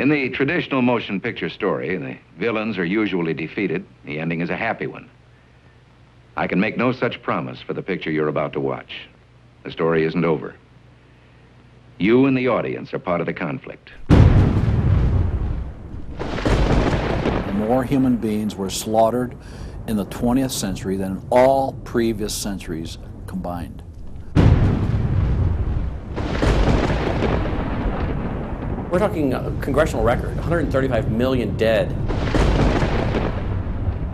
In the traditional motion picture story, the villains are usually defeated. The ending is a happy one. I can make no such promise for the picture you're about to watch. The story isn't over. You and the audience are part of the conflict. More human beings were slaughtered in the 20th century than in all previous centuries combined. We're talking a congressional record, 135 million dead.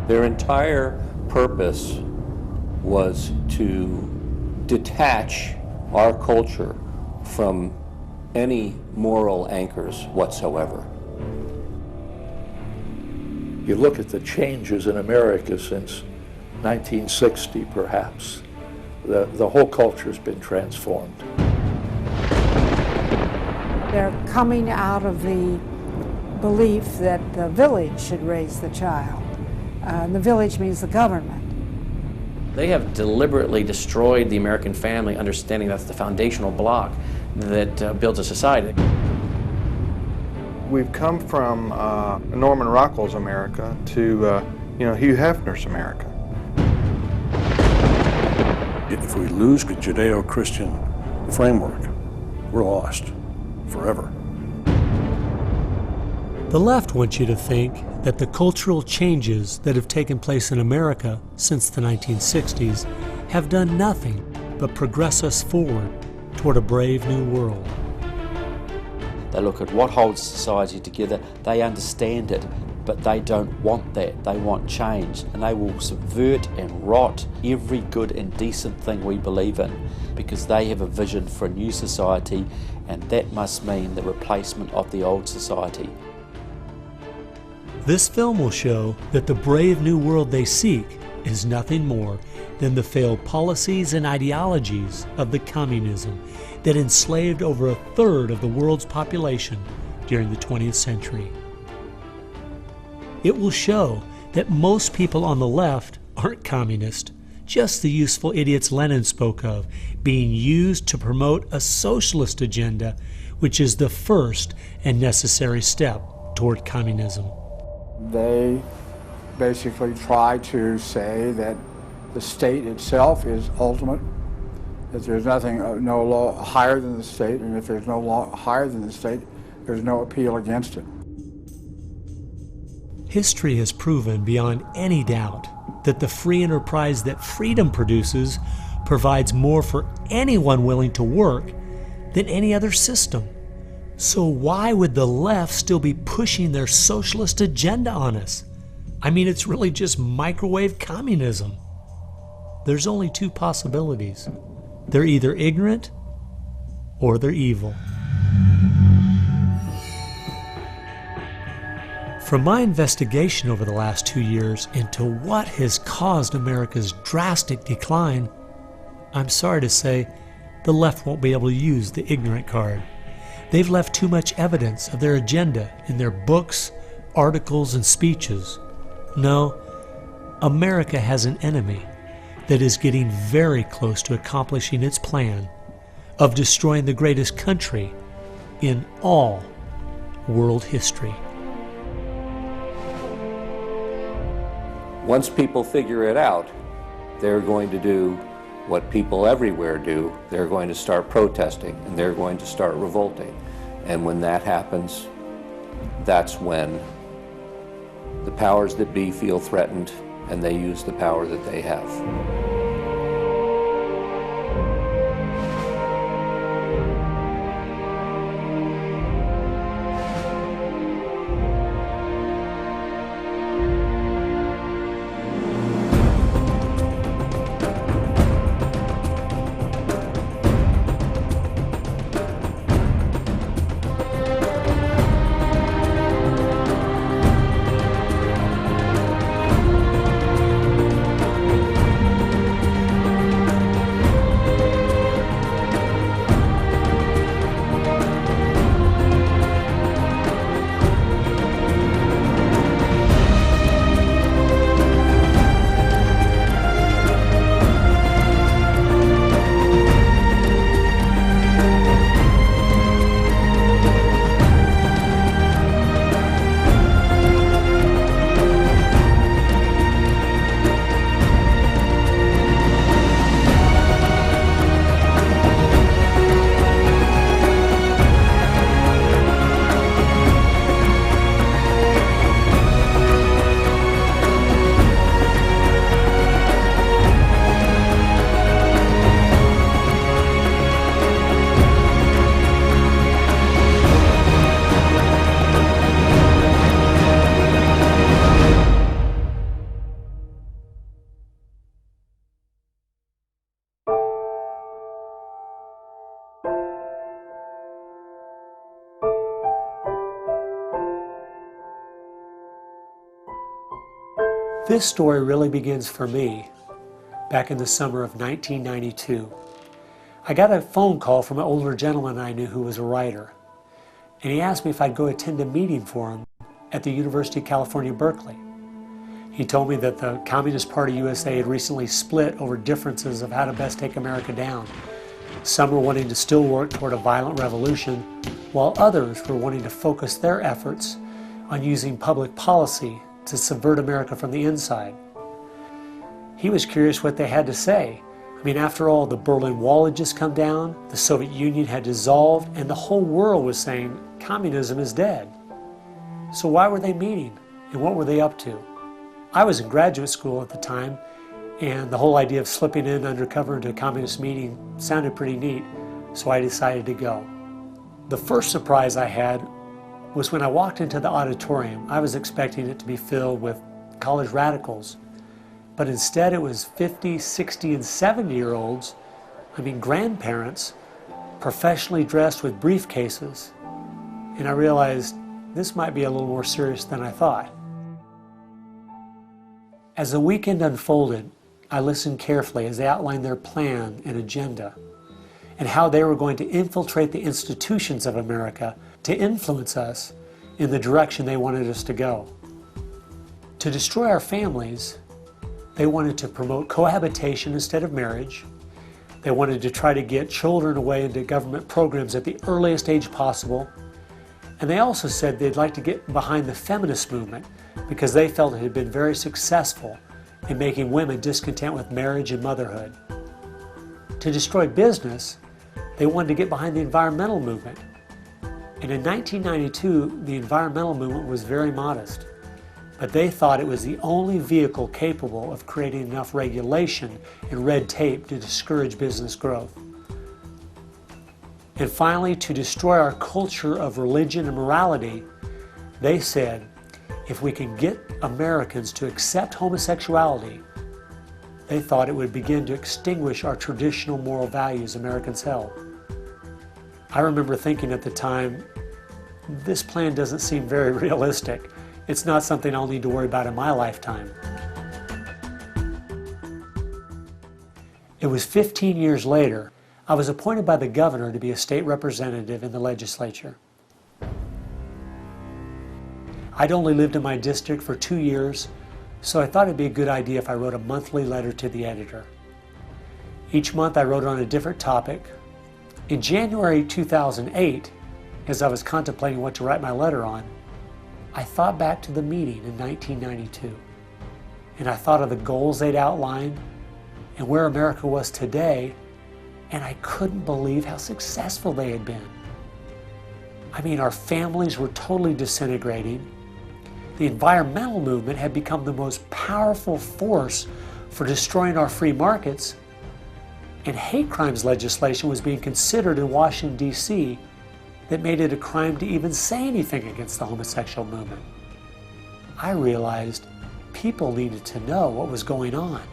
Their entire purpose was to detach our culture from any moral anchors whatsoever. You look at the changes in America since 1960, perhaps, the whole culture's been transformed. They're coming out of the belief that the village should raise the child. The village means the government. They have deliberately destroyed the American family, understanding that's the foundational block that builds a society. We've come from Norman Rockwell's America to Hugh Hefner's America. If we lose the Judeo-Christian framework, we're lost forever. The left wants you to think that the cultural changes that have taken place in America since the 1960s have done nothing but progress us forward toward a brave new world. They look at what holds society together, they understand it, but they don't want that. They want change, and they will subvert and rot every good and decent thing we believe in because they have a vision for a new society, and that must mean the replacement of the old society. This film will show that the brave new world they seek is nothing more than the failed policies and ideologies of the communism that enslaved over a third of the world's population during the 20th century. It will show that most people on the left aren't communist, just the useful idiots Lenin spoke of, being used to promote a socialist agenda, which is the first and necessary step toward communism. They basically try to say that the state itself is ultimate, that there's nothing, no law higher than the state, and if there's no law higher than the state, there's no appeal against it. History has proven beyond any doubt that the free enterprise that freedom produces provides more for anyone willing to work than any other system. So why would the left still be pushing their socialist agenda on us? I mean, it's really just microwave communism. There's only two possibilities. They're either ignorant or they're evil. From my investigation over the last 2 years into what has caused America's drastic decline, I'm sorry to say the left won't be able to use the ignorant card. They've left too much evidence of their agenda in their books, articles, and speeches. No, America has an enemy that is getting very close to accomplishing its plan of destroying the greatest country in all world history. Once people figure it out, they're going to do what people everywhere do. They're going to start protesting and they're going to start revolting. And when that happens, that's when the powers that be feel threatened and they use the power that they have. This story really begins for me back in the summer of 1992. I got a phone call from an older gentleman I knew who was a writer, and he asked me if I'd go attend a meeting for him at the University of California, Berkeley. He told me that the Communist Party USA had recently split over differences of how to best take America down. Some were wanting to still work toward a violent revolution, while others were wanting to focus their efforts on using public policy to subvert America from the inside. He was curious what they had to say. I mean, after all, the Berlin Wall had just come down, the Soviet Union had dissolved, and the whole world was saying communism is dead. So why were they meeting, and what were they up to? I was in graduate school at the time, and the whole idea of slipping in undercover into a communist meeting sounded pretty neat, so I decided to go. The first surprise I had was when I walked into the auditorium. I was expecting it to be filled with college radicals, but instead it was 50, 60, and 70-year-olds, I mean grandparents, professionally dressed with briefcases, and I realized this might be a little more serious than I thought. As the weekend unfolded, I listened carefully as they outlined their plan and agenda, and how they were going to infiltrate the institutions of America to influence us in the direction they wanted us to go. To destroy our families, they wanted to promote cohabitation instead of marriage. They wanted to try to get children away into government programs at the earliest age possible. And they also said they'd like to get behind the feminist movement because they felt it had been very successful in making women discontent with marriage and motherhood. To destroy business, they wanted to get behind the environmental movement. And in 1992, the environmental movement was very modest, but they thought it was the only vehicle capable of creating enough regulation and red tape to discourage business growth. And finally, to destroy our culture of religion and morality, they said, if we can get Americans to accept homosexuality, they thought it would begin to extinguish our traditional moral values Americans held. I remember thinking at the time, this plan doesn't seem very realistic. It's not something I'll need to worry about in my lifetime. It was 15 years later, I was appointed by the governor to be a state representative in the legislature. I'd only lived in my district for 2 years, so I thought it'd be a good idea if I wrote a monthly letter to the editor. Each month I wrote on a different topic. In January 2008, as I was contemplating what to write my letter on, I thought back to the meeting in 1992, and I thought of the goals they'd outlined and where America was today, and I couldn't believe how successful they had been. I mean, our families were totally disintegrating. The environmental movement had become the most powerful force for destroying our free markets, and hate crimes legislation was being considered in Washington, D.C. that made it a crime to even say anything against the homosexual movement. I realized people needed to know what was going on.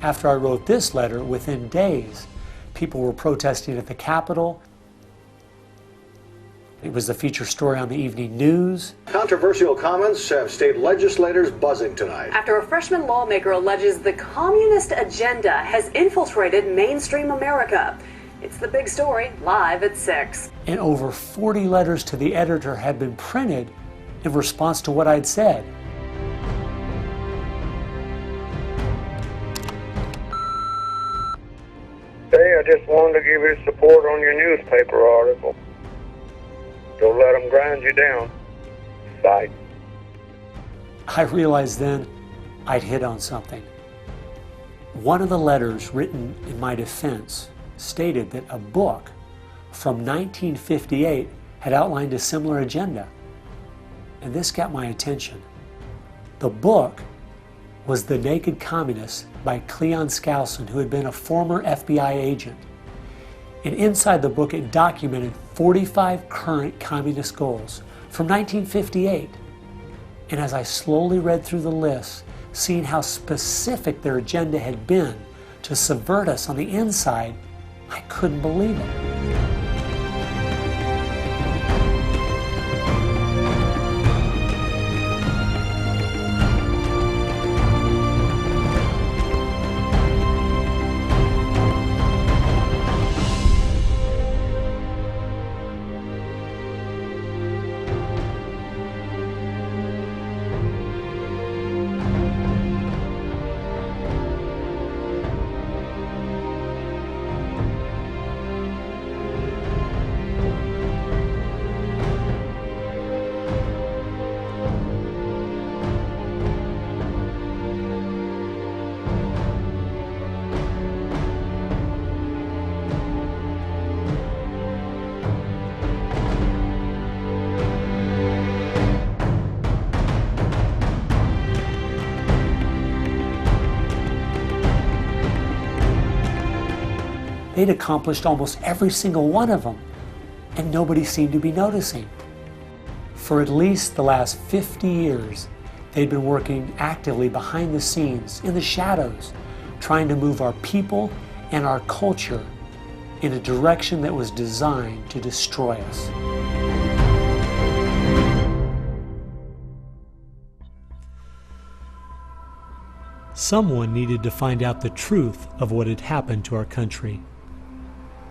After I wrote this letter, within days, people were protesting at the Capitol. It was the feature story on the evening news. Controversial comments have state legislators buzzing tonight. After a freshman lawmaker alleges the communist agenda has infiltrated mainstream America. It's the big story, live at 6. And over 40 letters to the editor had been printed in response to what I'd said. Hey, I just wanted to give you support on your newspaper article. Don't let them grind you down. Bye. I realized then I'd hit on something. One of the letters written in my defense stated that a book from 1958 had outlined a similar agenda. And this got my attention. The book was The Naked Communist by Cleon Skousen, who had been a former FBI agent. And inside the book it documented 45 current communist goals from 1958. And as I slowly read through the list, seeing how specific their agenda had been to subvert us on the inside, I couldn't believe it. They'd accomplished almost every single one of them, and nobody seemed to be noticing. For at least the last 50 years, they'd been working actively behind the scenes, in the shadows, trying to move our people and our culture in a direction that was designed to destroy us. Someone needed to find out the truth of what had happened to our country.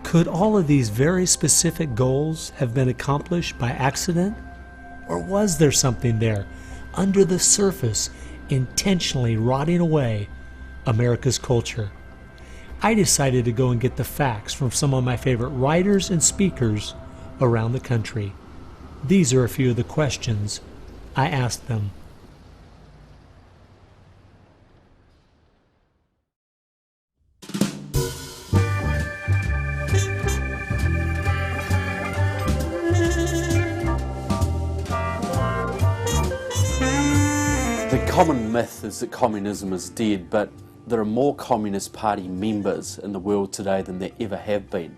Could all of these very specific goals have been accomplished by accident? Or was there something there, under the surface, intentionally rotting away America's culture? I decided to go and get the facts from some of my favorite writers and speakers around the country. These are a few of the questions I asked them. The common myth is that communism is dead, but there are more Communist Party members in the world today than there ever have been.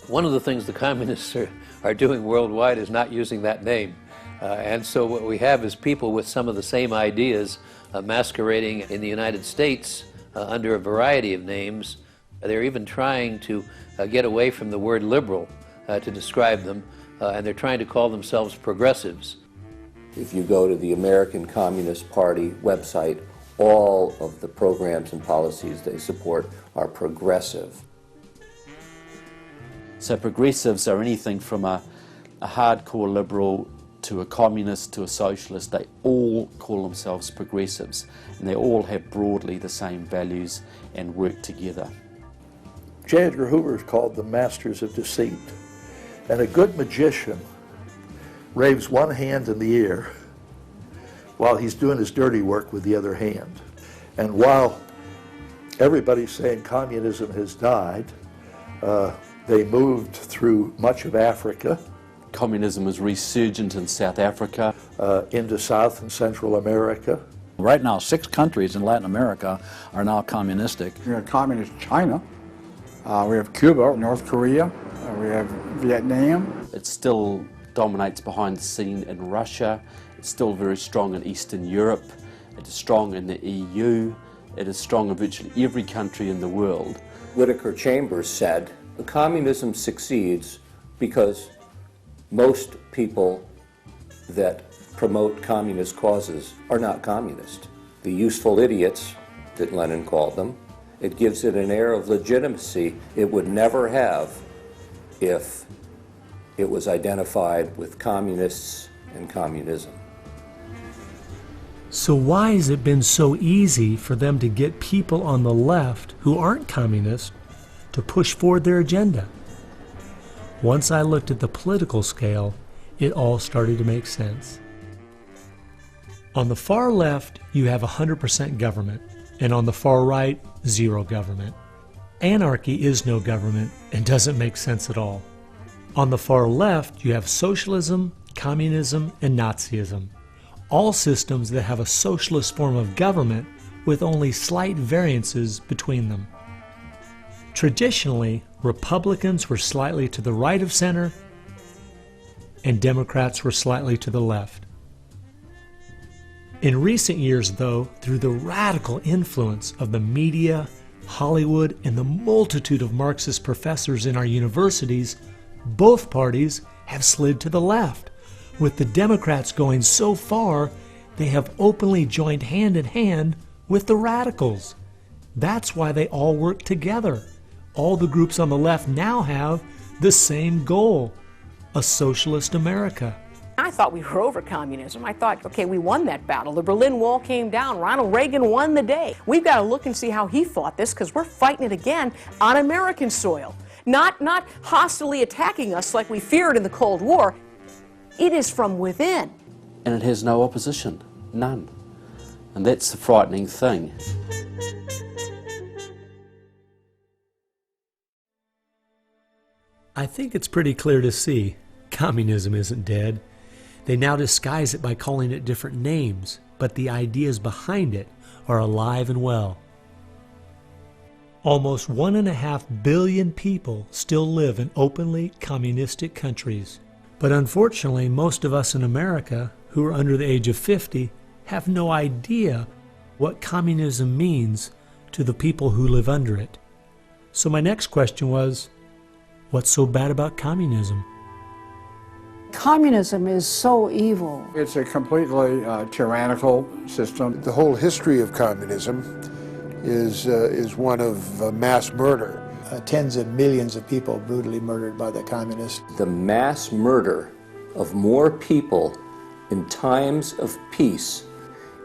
One of the things the communists are doing worldwide is not using that name. And so what we have is people with some of the same ideas masquerading in the United States under a variety of names. They're even trying to get away from the word liberal to describe them, and they're trying to call themselves progressives. If you go to the American Communist Party website, all of the programs and policies they support are progressive. So progressives are anything from a hardcore liberal to a communist to a socialist. They all call themselves progressives, and they all have broadly the same values and work together. J. Edgar Hoover is called the masters of deceit. And a good magician waves one hand in the air while he's doing his dirty work with the other hand. And while everybody's saying communism has died, they moved through much of Africa. Communism is resurgent in South Africa. Into South and Central America. Right now, 6 countries in Latin America are now communistic. We have communist China, we have Cuba, North Korea, we have Vietnam. It still dominates behind the scene in Russia. It's still very strong in Eastern Europe. It is strong in the EU. It is strong in virtually every country in the world. Whittaker Chambers said, communism succeeds because most people that promote communist causes are not communist. The useful idiots, that Lenin called them, it gives it an air of legitimacy it would never have if it was identified with communists and communism. So why has it been so easy for them to get people on the left who aren't communists to push forward their agenda? Once I looked at the political scale, it all started to make sense. On the far left, you have 100% government, and on the far right, 0 government. Anarchy is no government and doesn't make sense at all. On the far left, you have socialism, communism, and Nazism, all systems that have a socialist form of government with only slight variances between them. Traditionally, Republicans were slightly to the right of center, and Democrats were slightly to the left. In recent years, though, through the radical influence of the media, Hollywood, and the multitude of Marxist professors in our universities, both parties have slid to the left, with the Democrats going so far they have openly joined hand in hand with the radicals. That's why they all work together. All the groups on the left now have the same goal, a socialist America. I thought we were over communism. I thought, okay, we won that battle. The Berlin Wall came down. Ronald Reagan won the day. We've got to look and see how he fought this, because we're fighting it again on American soil. Not hostilely attacking us like we feared in the Cold War. It is from within. And it has no opposition, none. And that's the frightening thing. I think it's pretty clear to see communism isn't dead. They now disguise it by calling it different names, but the ideas behind it are alive and well. Almost 1.5 billion people still live in openly communistic countries. But unfortunately, most of us in America who are under the age of 50 have no idea what communism means to the people who live under it. So my next question was, what's so bad about communism? Communism is so evil. It's a completely tyrannical system. The whole history of communism is one of mass murder. Tens of millions of people brutally murdered by the communists. The mass murder of more people in times of peace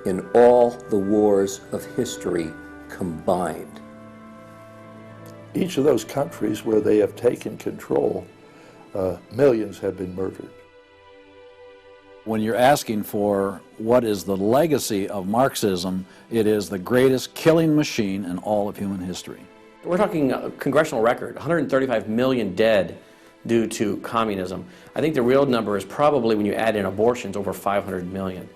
in all the wars of history combined. Each of those countries where they have taken control, millions have been murdered. When you're asking for what is the legacy of Marxism, it is the greatest killing machine in all of human history. We're talking a congressional record, 135 million dead due to communism. I think the real number is probably, when you add in abortions, over 500 million.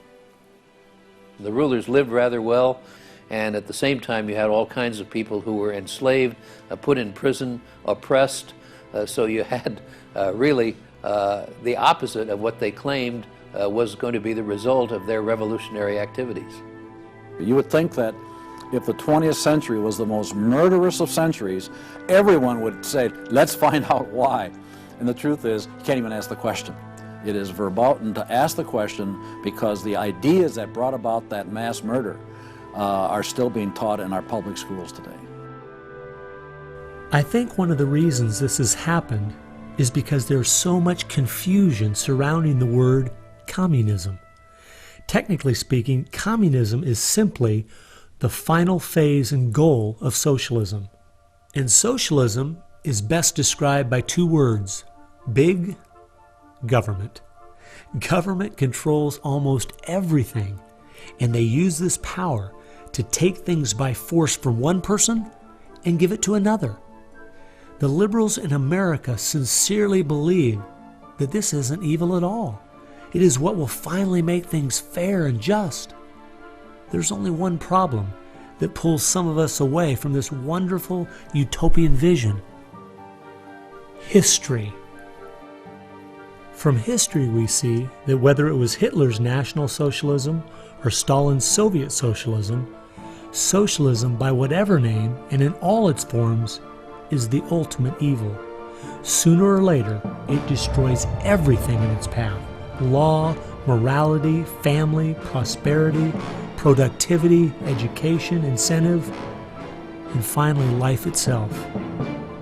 The rulers lived rather well, and at the same time you had all kinds of people who were enslaved, put in prison, oppressed, so you had really the opposite of what they claimed was going to be the result of their revolutionary activities. You would think that if the 20th century was the most murderous of centuries, everyone would say, let's find out why. And the truth is, you can't even ask the question. It is verboten to ask the question because the ideas that brought about that mass murder are still being taught in our public schools today. I think one of the reasons this has happened is because there's so much confusion surrounding the word communism. Technically speaking, communism is simply the final phase and goal of socialism. And socialism is best described by two words: big government. Government controls almost everything, and they use this power to take things by force from one person and give it to another. The liberals in America sincerely believe that this isn't evil at all. It is what will finally make things fair and just. There's only one problem that pulls some of us away from this wonderful utopian vision: history. From history we see that whether it was Hitler's National Socialism or Stalin's Soviet Socialism, socialism by whatever name and in all its forms is the ultimate evil. Sooner or later, it destroys everything in its path: law, morality, family, prosperity, productivity, education, incentive, and finally life itself.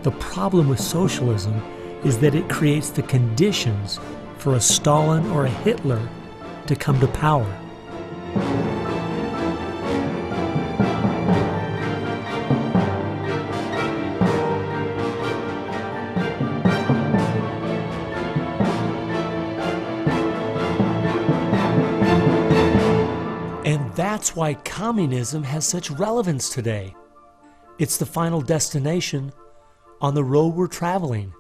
The problem with socialism is that it creates the conditions for a Stalin or a Hitler to come to power. And that's why communism has such relevance today. It's the final destination on the road we're traveling.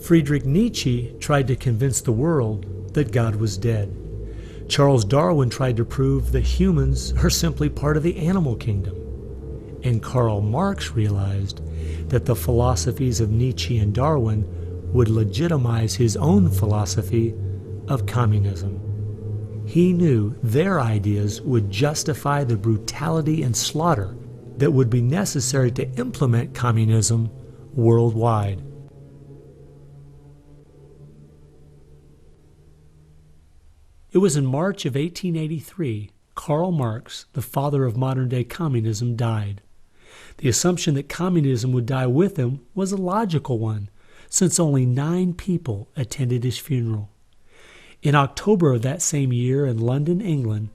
Friedrich Nietzsche tried to convince the world that God was dead. Charles Darwin tried to prove that humans are simply part of the animal kingdom. And Karl Marx realized that the philosophies of Nietzsche and Darwin would legitimize his own philosophy of communism. He knew their ideas would justify the brutality and slaughter that would be necessary to implement communism worldwide. It was in March of 1883, Karl Marx, the father of modern-day communism, died. The assumption that communism would die with him was a logical one, since only 9 people attended his funeral. In October of that same year in London, England,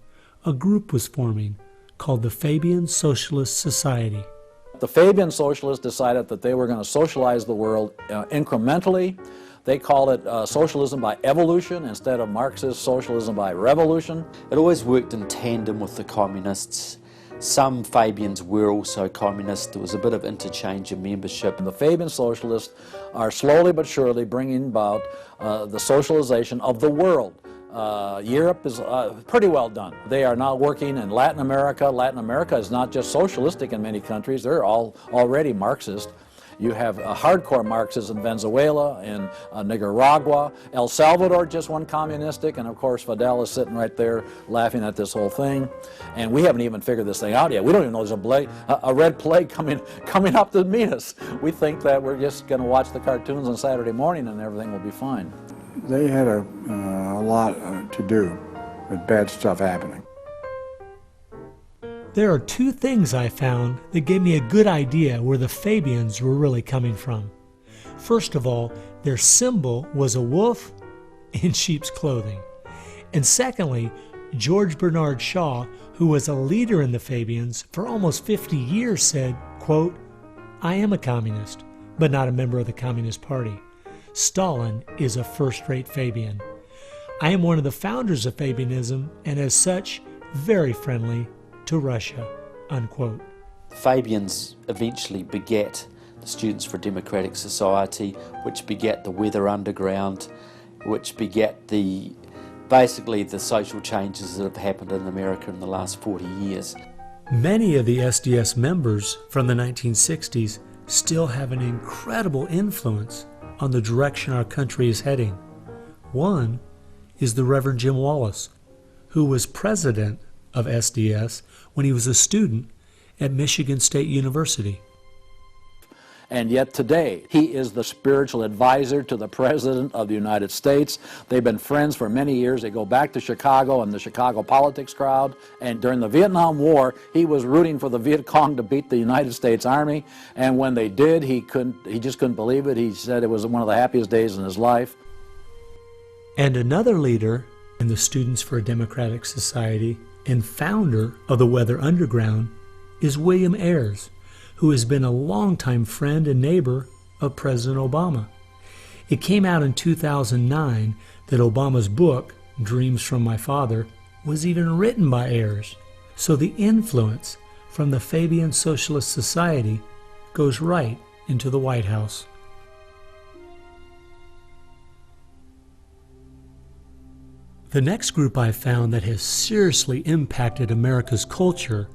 a group was forming called the Fabian Socialist Society. The Fabian Socialists decided that they were going to socialize the world incrementally. They call it socialism by evolution instead of Marxist socialism by revolution. It always worked in tandem with the communists. Some Fabians were also communist. There was a bit of interchange of membership. The Fabian socialists are slowly but surely bringing about the socialization of the world. Europe is pretty well done. They are now working in Latin America. Latin America is not just socialistic in many countries. They're all already Marxist. You have hardcore Marxists in Venezuela, in Nicaragua. El Salvador just went communistic, and of course Fidel is sitting right there laughing at this whole thing. And we haven't even figured this thing out yet. We don't even know there's a red plague coming up to meet us. We think that we're just going to watch the cartoons on Saturday morning and everything will be fine. They had a lot to do with bad stuff happening. There are two things I found that gave me a good idea where the Fabians were really coming from. First of all, their symbol was a wolf in sheep's clothing. And secondly, George Bernard Shaw, who was a leader in the Fabians for almost 50 years, said, quote, "I am a communist, but not a member of the Communist Party. Stalin is a first-rate Fabian. I am one of the founders of Fabianism, and as such, very friendly to Russia," unquote. Fabians eventually begat the Students for a Democratic Society, which begat the Weather Underground, which begat basically the social changes that have happened in America in the last 40 years. Many of the SDS members from the 1960s still have an incredible influence on the direction our country is heading. One is the Reverend Jim Wallace, who was president of SDS when he was a student at Michigan State University. And yet today, he is the spiritual advisor to the President of the United States. They've been friends for many years. They go back to Chicago and the Chicago politics crowd. And during the Vietnam War, he was rooting for the Viet Cong to beat the United States Army. And when they did, he just couldn't believe it. He said it was one of the happiest days in his life. And another leader in the Students for a Democratic Society and founder of the Weather Underground is William Ayers, who has been a longtime friend and neighbor of President Obama. It came out in 2009 that Obama's book, Dreams from My Father, was even written by Ayers. So the influence from the Fabian Socialist Society goes right into the White House. The next group I found that has seriously impacted America's culture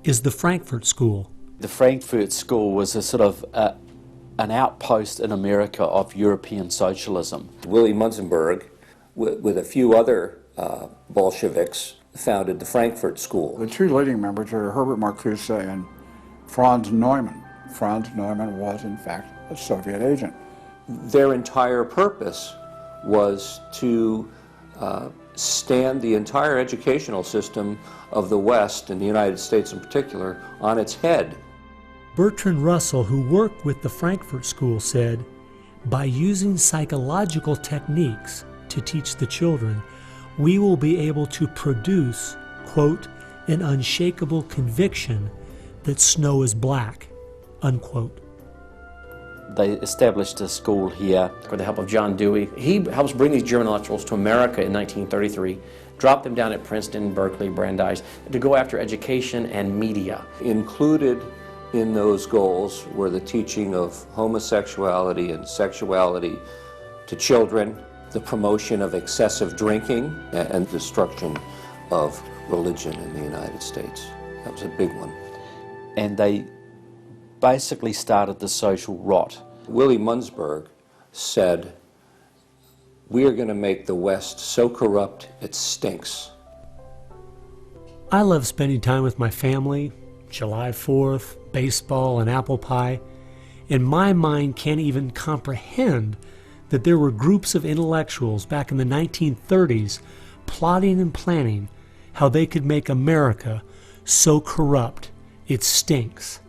is the Frankfurt School. The Frankfurt School was a sort of an outpost in America of European socialism. Willy Munzenberg, with a few other Bolsheviks, founded the Frankfurt School. The two leading members are Herbert Marcuse and Franz Neumann. Franz Neumann was, in fact, a Soviet agent. Their entire purpose was to stand the entire educational system of the West, and the United States in particular, on its head. Bertrand Russell, who worked with the Frankfurt School, said, "By using psychological techniques to teach the children, we will be able to produce, quote, an unshakable conviction that snow is black," unquote. They established a school here. With the help of John Dewey. He helps bring these German intellectuals to America in 1933, drop them down at Princeton, Berkeley, Brandeis, to go after education and media. Included in those goals were the teaching of homosexuality and sexuality to children, the promotion of excessive drinking, and destruction of religion in the United States. That was a big one. And they basically started the social rot. Willy Munzenberg said, "We are going to make the West so corrupt it stinks." I love spending time with my family, July 4th, baseball, and apple pie, and my mind can't even comprehend that there were groups of intellectuals back in the 1930s plotting and planning how they could make America so corrupt it stinks.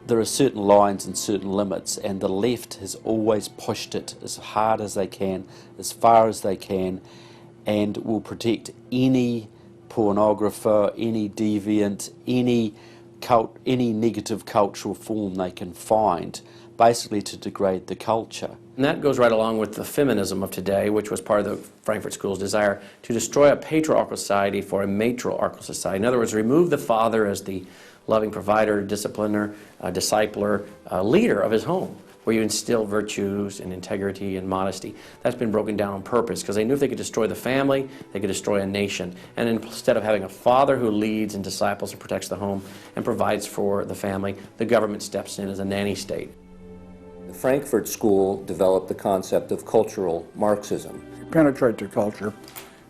There are certain lines and certain limits, and the left has always pushed it as hard as they can, as far as they can, and will protect any pornographer, any deviant, any negative cultural form they can find. basically to degrade the culture. And that goes right along with the feminism of today, which was part of the Frankfurt School's desire to destroy a patriarchal society for a matriarchal society. In other words, remove the father as the loving provider, discipliner, discipler, leader of his home, where you instill virtues and integrity and modesty. That's been broken down on purpose because they knew if they could destroy the family, they could destroy a nation. And instead of having a father who leads and disciples and protects the home and provides for the family, the government steps in as a nanny state. The Frankfurt School developed the concept of cultural Marxism. Penetrate the culture,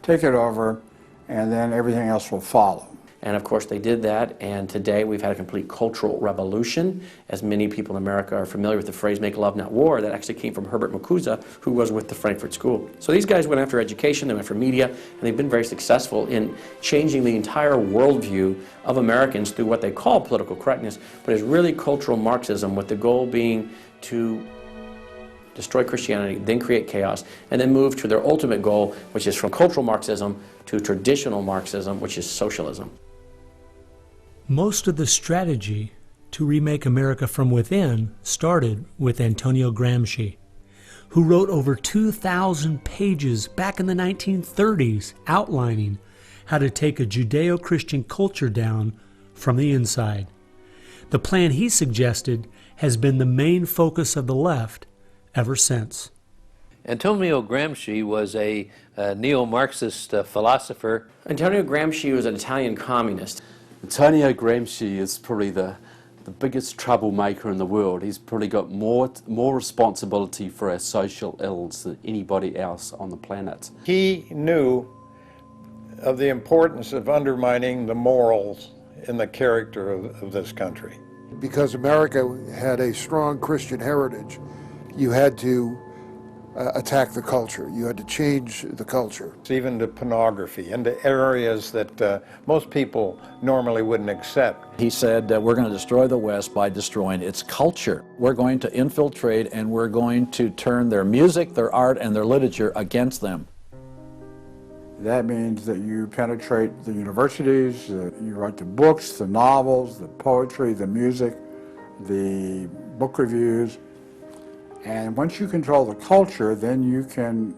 take it over, and then everything else will follow. And of course they did that, and today we've had a complete cultural revolution. As many people in America are familiar with the phrase "make love, not war," that actually came from Herbert Marcuse, who was with the Frankfurt School. So these guys went after education, they went for media, and they've been very successful in changing the entire worldview of Americans through what they call political correctness, but is really cultural Marxism, with the goal being to destroy Christianity, then create chaos, and then move to their ultimate goal, which is from cultural Marxism to traditional Marxism, which is socialism. Most of the strategy to remake America from within started with Antonio Gramsci, who wrote over 2,000 pages back in the 1930s outlining how to take a Judeo-Christian culture down from the inside. The plan he suggested has been the main focus of the left ever since. Antonio Gramsci was a neo-Marxist philosopher. Antonio Gramsci was an Italian communist. Antonio Gramsci is probably the biggest troublemaker in the world. He's probably got more responsibility for our social ills than anybody else on the planet. He knew of the importance of undermining the morals and the character of this country. Because America had a strong Christian heritage, you had to attack the culture. You had to change the culture. Even to pornography, into areas that most people normally wouldn't accept. He said we're going to destroy the West by destroying its culture. We're going to infiltrate and we're going to turn their music, their art, and their literature against them. That means that you penetrate the universities, you write the books, the novels, the poetry, the music, the book reviews. And once you control the culture, then you can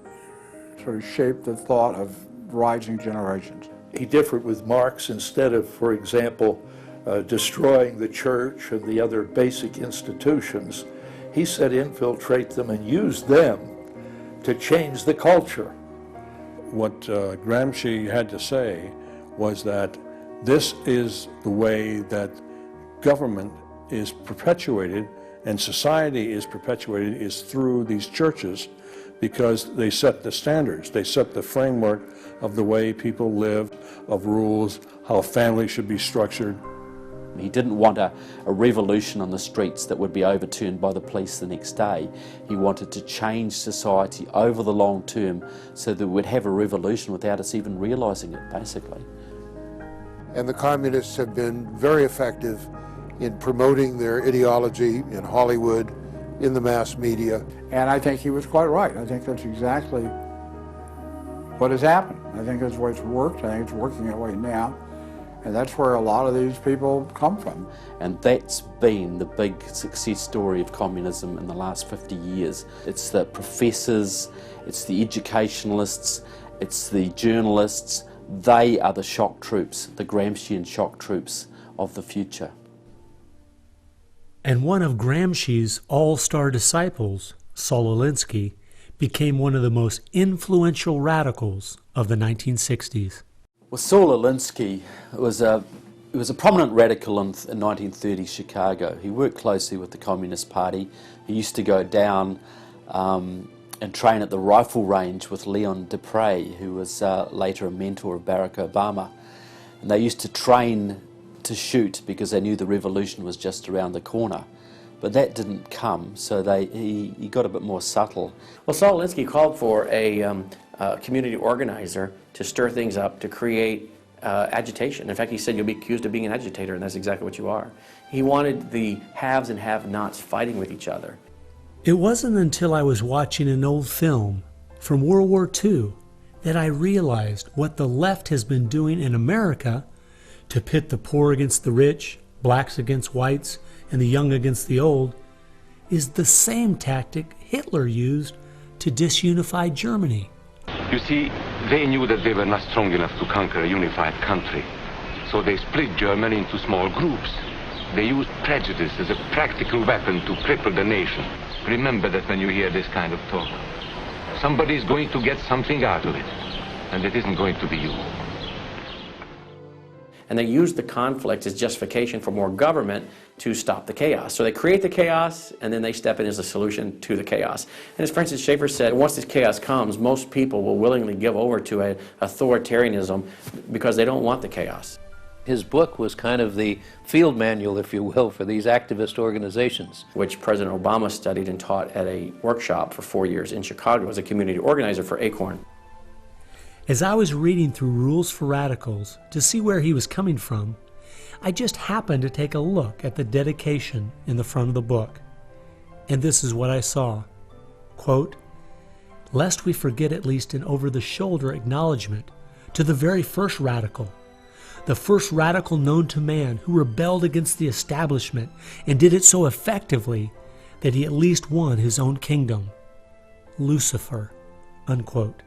sort of shape the thought of rising generations. He differed with Marx. Instead of, for example, destroying the church and the other basic institutions, he said infiltrate them and use them to change the culture. What Gramsci had to say was that this is the way that government is perpetuated and society is perpetuated is through these churches, because they set the standards, they set the framework of the way people live, of rules, how families should be structured. He didn't want a revolution on the streets that would be overturned by the police the next day. He wanted to change society over the long term so that we'd have a revolution without us even realizing it, basically. And the communists have been very effective in promoting their ideology in Hollywood, in the mass media. And I think he was quite right. I think that's exactly what has happened. I think that's the way it's worked. I think it's working that way now. And that's where a lot of these people come from. And that's been the big success story of communism in the last 50 years. It's the professors, it's the educationalists, it's the journalists. They are the shock troops, the Gramscian shock troops of the future. And one of Gramsci's all-star disciples, Saul Alinsky, became one of the most influential radicals of the 1960s. Well, Saul Alinsky was a prominent radical in 1930 Chicago. He worked closely with the Communist Party. He used to go down and train at the rifle range with Leon Dupre, who was later a mentor of Barack Obama. And they used to train to shoot because they knew the revolution was just around the corner. But that didn't come, so he got a bit more subtle. Well, Saul Alinsky called for a community organizer to stir things up, to create agitation. In fact, he said you'll be accused of being an agitator, and that's exactly what you are. He wanted the haves and have-nots fighting with each other. It wasn't until I was watching an old film from World War II that I realized what the left has been doing in America to pit the poor against the rich, blacks against whites, and the young against the old, is the same tactic Hitler used to disunify Germany. You see, they knew that they were not strong enough to conquer a unified country. So they split Germany into small groups. They used prejudice as a practical weapon to cripple the nation. Remember that when you hear this kind of talk. Somebody is going to get something out of it, and it isn't going to be you. And they use the conflict as justification for more government to stop the chaos. So they create the chaos, and then they step in as a solution to the chaos. And as Francis Schaeffer said, once this chaos comes, most people will willingly give over to an authoritarianism because they don't want the chaos. His book was kind of the field manual, if you will, for these activist organizations. Which President Obama studied and taught at a workshop for 4 years in Chicago as a community organizer for ACORN. As I was reading through Rules for Radicals to see where he was coming from, I just happened to take a look at the dedication in the front of the book. And this is what I saw. Quote, "Lest we forget at least an over-the-shoulder acknowledgement to the very first radical, the first radical known to man who rebelled against the establishment and did it so effectively that he at least won his own kingdom. Lucifer." Unquote.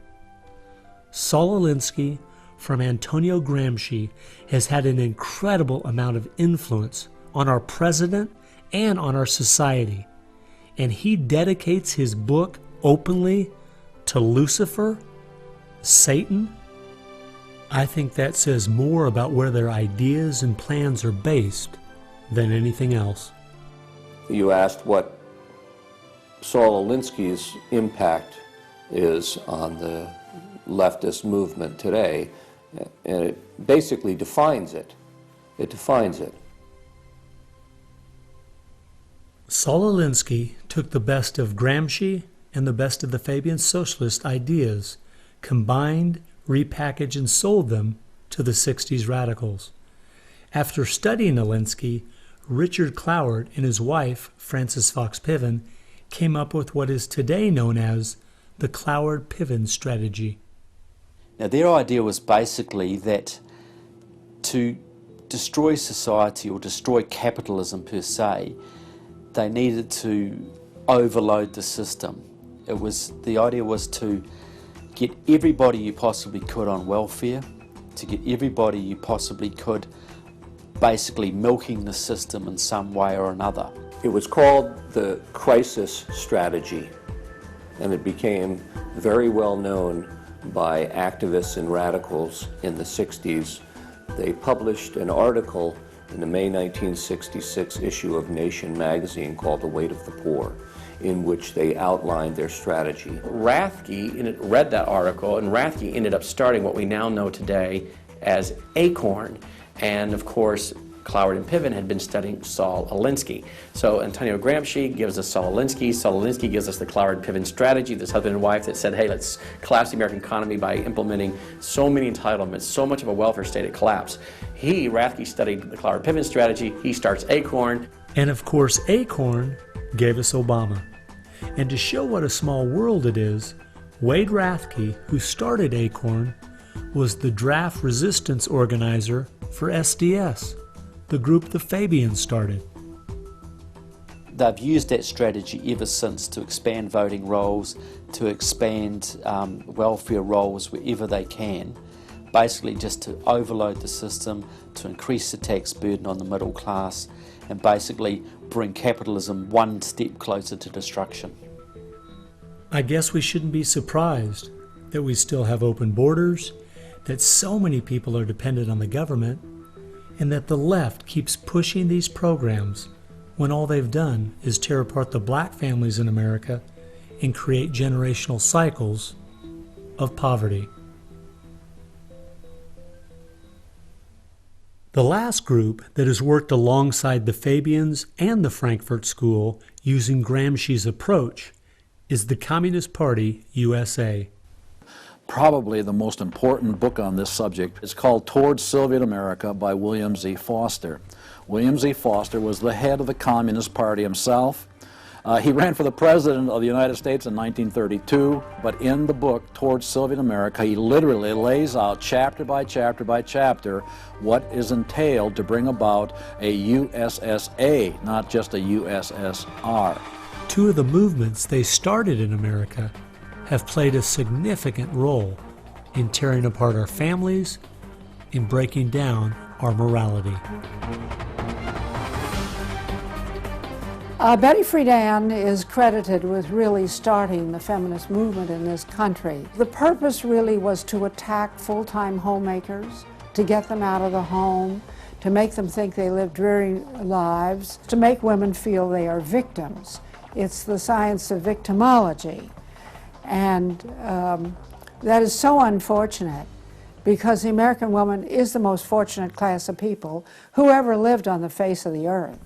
Saul Alinsky from Antonio Gramsci has had an incredible amount of influence on our president and on our society, and he dedicates his book openly to Lucifer, Satan. I think that says more about where their ideas and plans are based than anything else. You asked what Saul Alinsky's impact is on the leftist movement today, and it basically defines it. It defines it. Saul Alinsky took the best of Gramsci and the best of the Fabian socialist ideas, combined, repackaged, and sold them to the 60s radicals. After studying Alinsky, Richard Cloward and his wife, Frances Fox Piven, came up with what is today known as the Cloward-Piven strategy. Now, their idea was basically that to destroy society or destroy capitalism per se, they needed to overload the system. The idea was to get everybody you possibly could on welfare, to get everybody you possibly could basically milking the system in some way or another. It was called the crisis strategy, and it became very well known by activists and radicals in the 60s. They published an article in the May 1966 issue of Nation magazine called The Weight of the Poor, in which they outlined their strategy. Rathke read that article, and Rathke ended up starting what we now know today as ACORN. And of course, Cloward and Piven had been studying Saul Alinsky. So Antonio Gramsci gives us Saul Alinsky. Saul Alinsky gives us the Cloward-Piven strategy, this husband and wife that said, hey, let's collapse the American economy by implementing so many entitlements, so much of a welfare state it collapsed. Rathke studied the Cloward-Piven strategy. He starts ACORN. And of course, ACORN gave us Obama. And to show what a small world it is, Wade Rathke, who started ACORN, was the draft resistance organizer for SDS, the group the Fabians started. They've used that strategy ever since to expand voting rolls, to expand welfare rolls wherever they can, basically just to overload the system, to increase the tax burden on the middle class, and basically bring capitalism one step closer to destruction. I guess we shouldn't be surprised that we still have open borders, that so many people are dependent on the government, and that the left keeps pushing these programs when all they've done is tear apart the black families in America and create generational cycles of poverty. The last group that has worked alongside the Fabians and the Frankfurt School using Gramsci's approach is the Communist Party USA. Probably the most important book on this subject is called Towards Soviet America by William Z. Foster. William Z. Foster was the head of the Communist Party himself. He ran for the President of the United States in 1932, but in the book Towards Soviet America, he literally lays out chapter by chapter by chapter what is entailed to bring about a USSA, not just a USSR. Two of the movements they started in America have played a significant role in tearing apart our families, in breaking down our morality. Betty Friedan is credited with really starting the feminist movement in this country. The purpose really was to attack full-time homemakers, to get them out of the home, to make them think they live dreary lives, to make women feel they are victims. It's the science of victimology. And that is so unfortunate, because the American woman is the most fortunate class of people who ever lived on the face of the earth.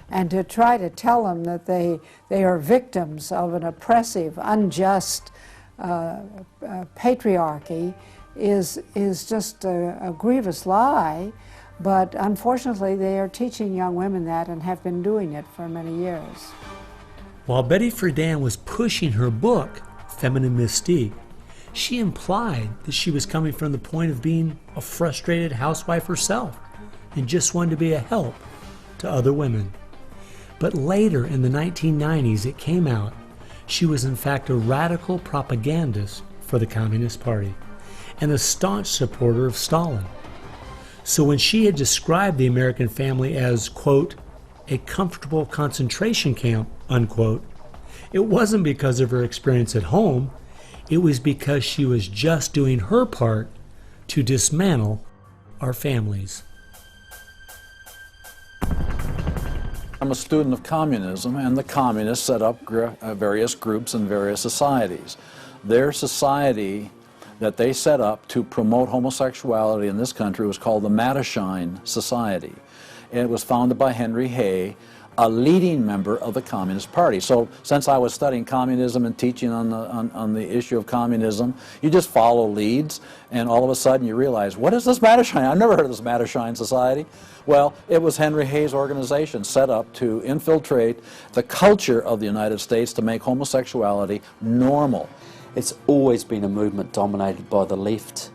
And to try to tell them that they are victims of an oppressive, unjust patriarchy is just a grievous lie. But unfortunately, they are teaching young women that and have been doing it for many years. While Betty Friedan was pushing her book, Feminine Mystique, she implied that she was coming from the point of being a frustrated housewife herself and just wanted to be a help to other women. But later in the 1990s, it came out she was in fact a radical propagandist for the Communist Party and a staunch supporter of Stalin. So when she had described the American family as, quote, a comfortable concentration camp, unquote, it wasn't because of her experience at home, it was because she was just doing her part to dismantle our families. I'm a student of communism, and the communists set up various groups and various societies. Their society that they set up to promote homosexuality in this country was called the Mattachine Society. And it was founded by Henry Hay, a leading member of the Communist Party. So since I was studying communism and teaching on the issue of communism, you just follow leads, and all of a sudden you realize, what is this Mattachine? I've never heard of this Mattachine Society. Well, it was Henry Hay's organization set up to infiltrate the culture of the United States to make homosexuality normal. It's always been a movement dominated by the left.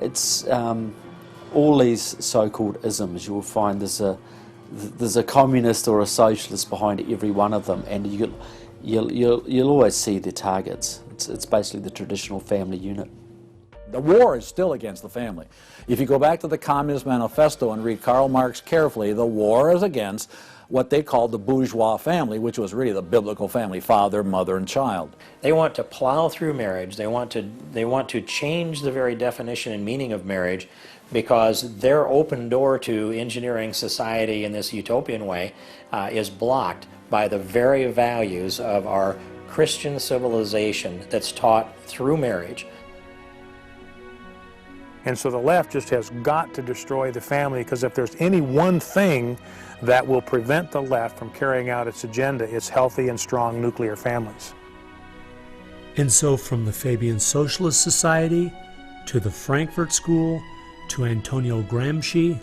It's all these so-called isms. You will find there's a communist or a socialist behind every one of them, and you'll always see their targets. It's basically the traditional family unit. The war is still against the family. If you go back to the Communist Manifesto and read Karl Marx carefully, the war is against what they called the bourgeois family, which was really the biblical family, father, mother, and child. They want to plow through marriage. They want to change the very definition and meaning of marriage, because their open door to engineering society in this utopian way is blocked by the very values of our Christian civilization that's taught through marriage. And so the left just has got to destroy the family, because if there's any one thing that will prevent the left from carrying out its agenda, it's healthy and strong nuclear families. And so from the Fabian Socialist Society to the Frankfurt School to Antonio Gramsci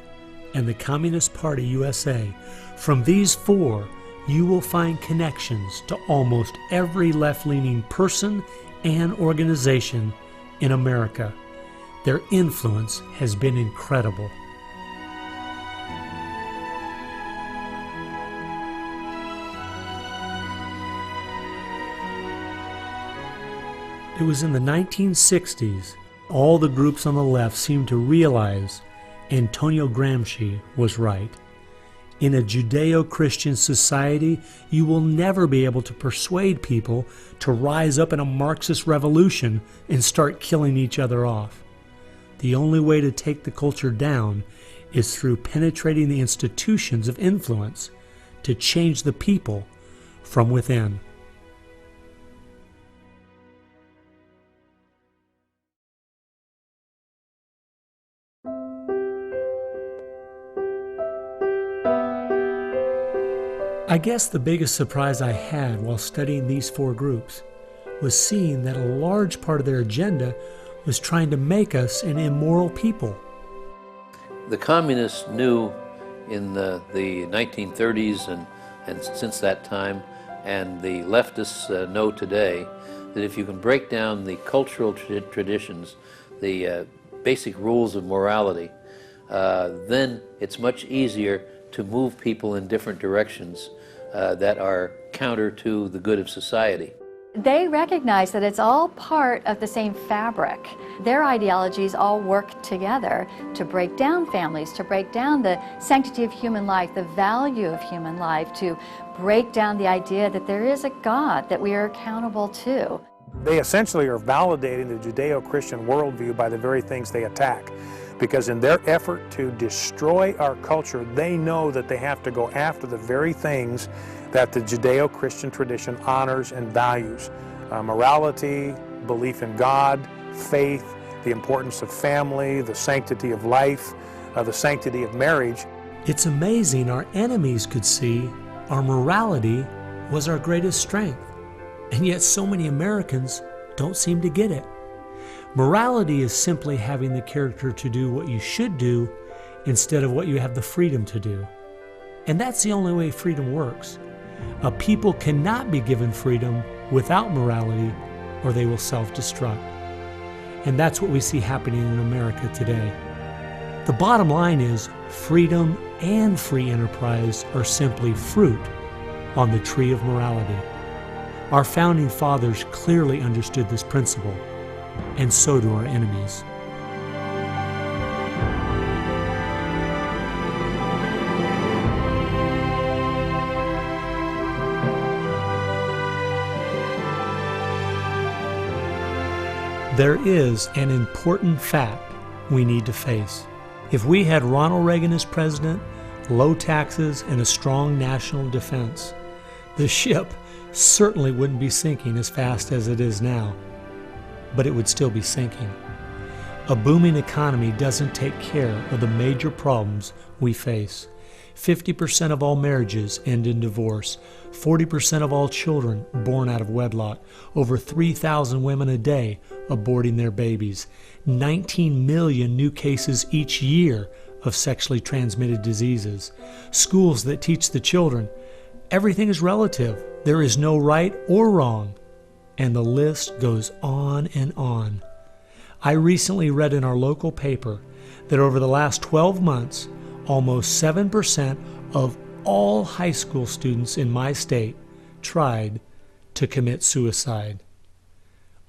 and the Communist Party USA, from these four you will find connections to almost every left-leaning person and organization in America. Their influence has been incredible. It was in the 1960s all the groups on the left seemed to realize Antonio Gramsci was right. In a Judeo-Christian society, you will never be able to persuade people to rise up in a Marxist revolution and start killing each other off. The only way to take the culture down is through penetrating the institutions of influence to change the people from within. I guess the biggest surprise I had while studying these four groups was seeing that a large part of their agenda was trying to make us an immoral people. The communists knew in the 1930s and since that time, and the leftists know today, that if you can break down the cultural traditions, the basic rules of morality, then it's much easier to move people in different directions that are counter to the good of society. They recognize that it's all part of the same fabric. Their ideologies all work together to break down families, to break down the sanctity of human life, the value of human life, to break down the idea that there is a God that we are accountable to. They essentially are validating the Judeo-Christian worldview by the very things they attack. Because in their effort to destroy our culture, they know that they have to go after the very things that the Judeo-Christian tradition honors and values. Morality, belief in God, faith, the importance of family, the sanctity of life, the sanctity of marriage. It's amazing our enemies could see our morality was our greatest strength, and yet so many Americans don't seem to get it. Morality is simply having the character to do what you should do instead of what you have the freedom to do. And that's the only way freedom works. A people cannot be given freedom without morality, or they will self-destruct. And that's what we see happening in America today. The bottom line is freedom and free enterprise are simply fruit on the tree of morality. Our founding fathers clearly understood this principle, and so do our enemies. There is an important fact we need to face. If we had Ronald Reagan as president, low taxes, and a strong national defense, the ship certainly wouldn't be sinking as fast as it is now, but it would still be sinking. A booming economy doesn't take care of the major problems we face. 50% of all marriages end in divorce. 40% of all children born out of wedlock. Over 3,000 women a day aborting their babies. 19 million new cases each year of sexually transmitted diseases. Schools that teach the children everything is relative. There is no right or wrong. And the list goes on and on. I recently read in our local paper that over the last 12 months, almost 7% of all high school students in my state tried to commit suicide.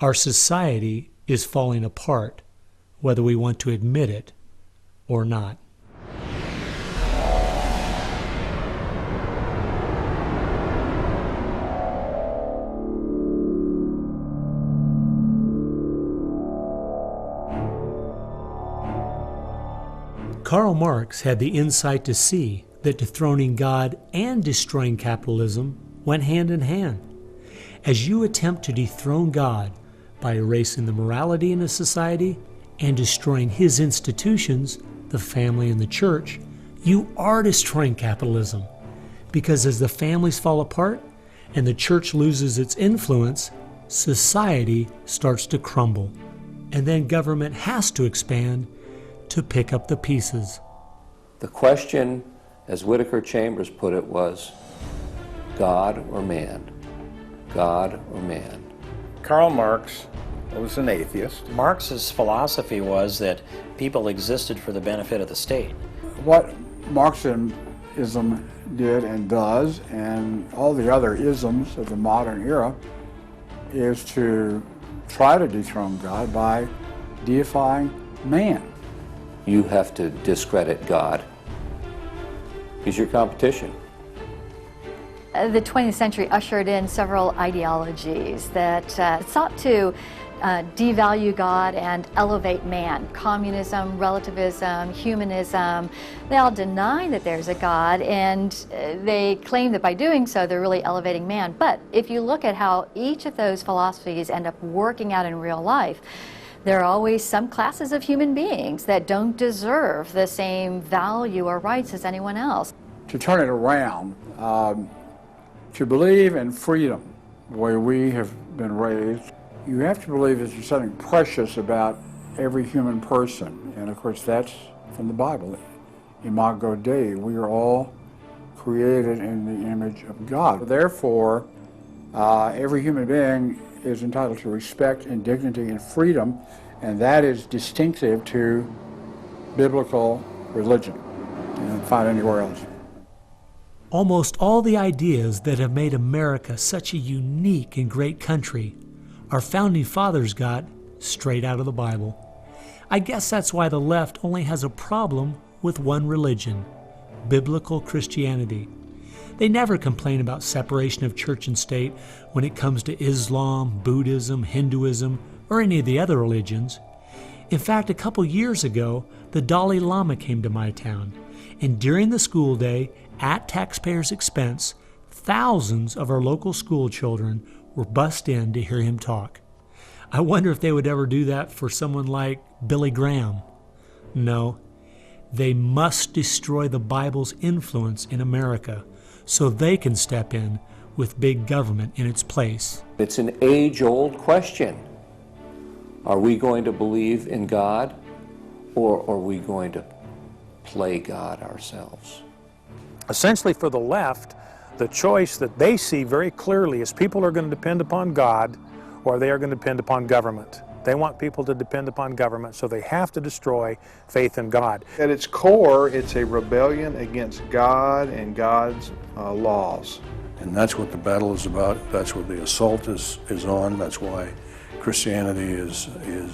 Our society is falling apart, whether we want to admit it or not. Karl Marx had the insight to see that dethroning God and destroying capitalism went hand in hand. As you attempt to dethrone God by erasing the morality in a society and destroying His institutions, the family and the church, you are destroying capitalism. Because as the families fall apart and the church loses its influence, society starts to crumble. And then government has to expand to pick up the pieces. The question, as Whittaker Chambers put it, was God or man? God or man? Karl Marx was an atheist. Marx's philosophy was that people existed for the benefit of the state. What Marxism did and does, and all the other isms of the modern era, is to try to dethrone God by deifying man. You have to discredit God. He's your competition. The 20th century ushered in several ideologies that sought to devalue God and elevate man. Communism, relativism, humanism, they all deny that there's a God, and they claim that by doing so they're really elevating man. But if you look at how each of those philosophies end up working out in real life, there are always some classes of human beings that don't deserve the same value or rights as anyone else. To turn it around, to believe in freedom, the way we have been raised, you have to believe that there's something precious about every human person. And of course that's from the Bible. Imago Dei, we are all created in the image of God. Therefore, every human being is entitled to respect and dignity and freedom, and that is distinctive to biblical religion. You don't find anywhere else. Almost all the ideas that have made America such a unique and great country our founding fathers got straight out of the Bible. I guess that's why the left only has a problem with one religion, biblical Christianity. They never complain about separation of church and state when it comes to Islam, Buddhism, Hinduism, or any of the other religions. In fact, a couple years ago, the Dalai Lama came to my town, and during the school day, at taxpayers' expense, thousands of our local school children were bussed in to hear him talk. I wonder if they would ever do that for someone like Billy Graham. No, they must destroy the Bible's influence in America so they can step in with big government in its place. It's an age-old question. Are we going to believe in God, or are we going to play God ourselves? Essentially, for the left, the choice that they see very clearly is people are going to depend upon God or they are going to depend upon government. They want people to depend upon government, so they have to destroy faith in God. At its core, it's a rebellion against God and God's laws. And that's what the battle is about. That's what the assault is on. That's why Christianity is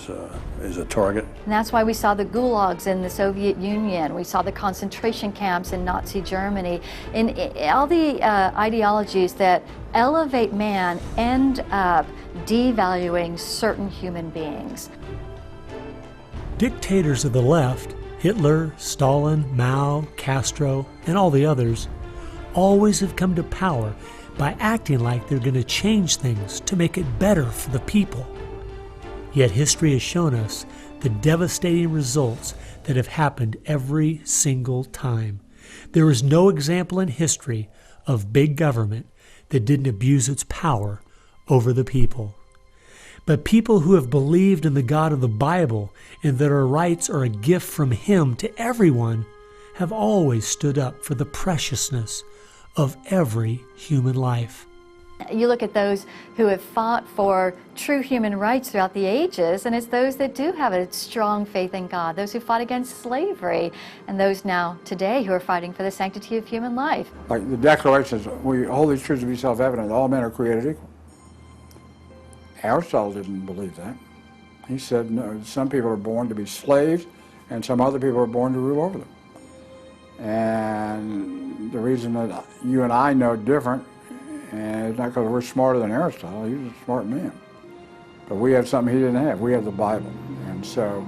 a target. And that's why we saw the gulags in the Soviet Union. We saw the concentration camps in Nazi Germany. And all the ideologies that elevate man end up devaluing certain human beings. Dictators of the left, Hitler, Stalin, Mao, Castro, and all the others, always have come to power by acting like they're going to change things to make it better for the people. Yet history has shown us the devastating results that have happened every single time. There is no example in history of big government that didn't abuse its power over the people. But people who have believed in the God of the Bible and that our rights are a gift from Him to everyone have always stood up for the preciousness of every human life. You look at those who have fought for true human rights throughout the ages, and it's those that do have a strong faith in God, those who fought against slavery, and those now today who are fighting for the sanctity of human life. Like the Declaration says, we hold these truths to be self-evident, all men are created equal. Aristotle didn't believe that. He said, no, some people are born to be slaves, and some other people are born to rule over them. And the reason that you and I know different, and it's not because we're smarter than Aristotle, he was a smart man. But we have something he didn't have. We have the Bible. And so,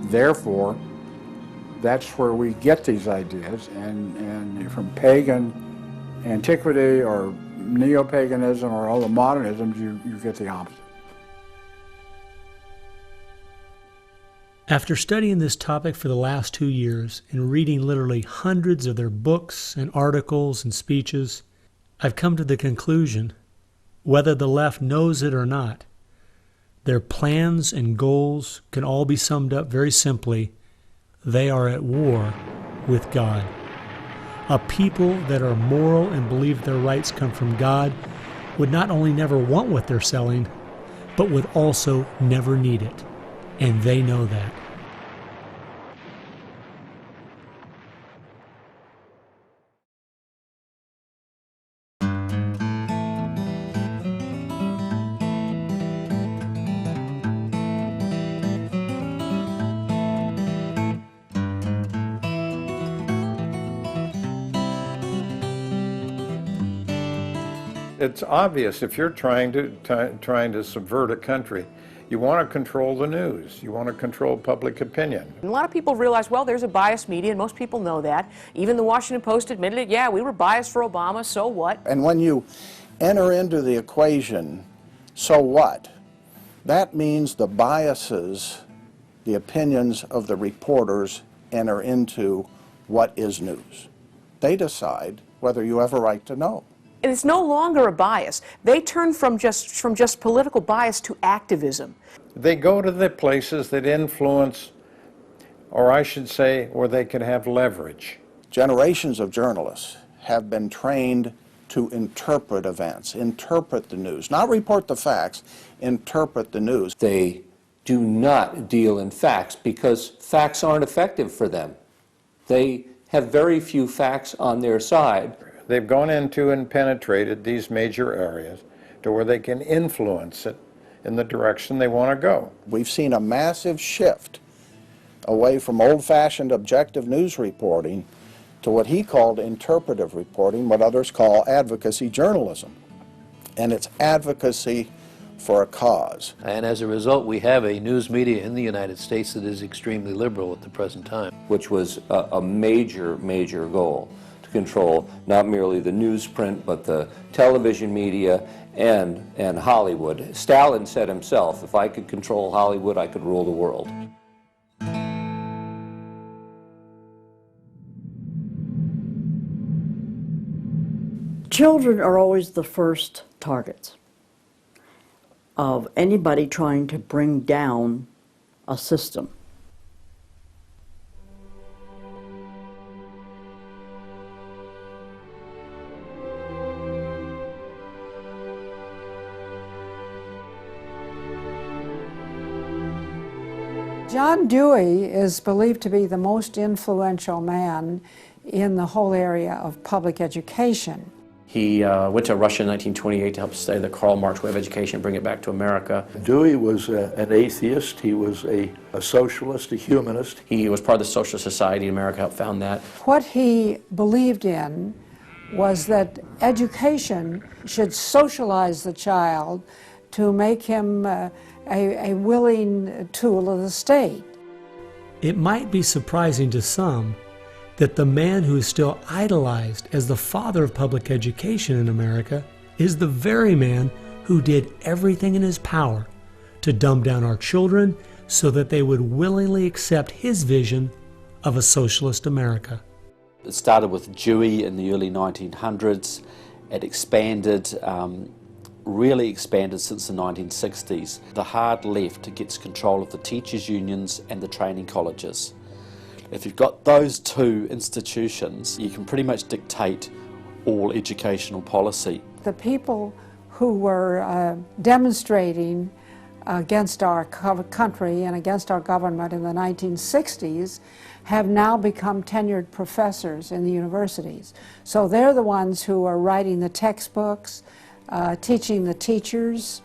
therefore, that's where we get these ideas. And from pagan antiquity or neo-paganism or all the modernisms, you get the opposite. After studying this topic for the last 2 years and reading literally hundreds of their books and articles and speeches, I've come to the conclusion, whether the left knows it or not, their plans and goals can all be summed up very simply. They are at war with God. A people that are moral and believe their rights come from God would not only never want what they're selling, but would also never need it. And they know that. It's obvious if you're trying to subvert a country, you want to control the news. You want to control public opinion. A lot of people realize, well, there's a biased media, and most people know that. Even the Washington Post admitted it. Yeah, we were biased for Obama, so what? And when you enter into the equation, so what? That means the biases, the opinions of the reporters enter into what is news. They decide whether you have a right to know. And it's no longer a bias. They turn from just political bias to activism. They go to the places that influence, or I should say, where they can have leverage. Generations of journalists have been trained to interpret events, interpret the news, not report the facts, interpret the news. They do not deal in facts because facts aren't effective for them. They have very few facts on their side. They've gone into and penetrated these major areas to where they can influence it in the direction they want to go. We've seen a massive shift away from old-fashioned objective news reporting to what he called interpretive reporting, what others call advocacy journalism. And it's advocacy for a cause. And as a result, we have a news media in the United States that is extremely liberal at the present time. Which was a major, major goal, to control not merely the newsprint, but the television media and Hollywood. Stalin said himself, if I could control Hollywood, I could rule the world. Children are always the first targets of anybody trying to bring down a system. John Dewey is believed to be the most influential man in the whole area of public education. He went to Russia in 1928 to help study the Karl Marx way of education and bring it back to America. Dewey was an atheist. He was a socialist, a humanist. He was part of the Socialist Society in America, helped found that. What he believed in was that education should socialize the child to make him a willing tool of the state. It might be surprising to some that the man who is still idolized as the father of public education in America is the very man who did everything in his power to dumb down our children so that they would willingly accept his vision of a socialist America. It started with Dewey in the early 1900s. It expanded, really expanded since the 1960s. The hard left gets control of the teachers' unions and the training colleges. If you've got those two institutions, you can pretty much dictate all educational policy. The people who were demonstrating against our country and against our government in the 1960s have now become tenured professors in the universities. So they're the ones who are writing the textbooks, teaching the teachers,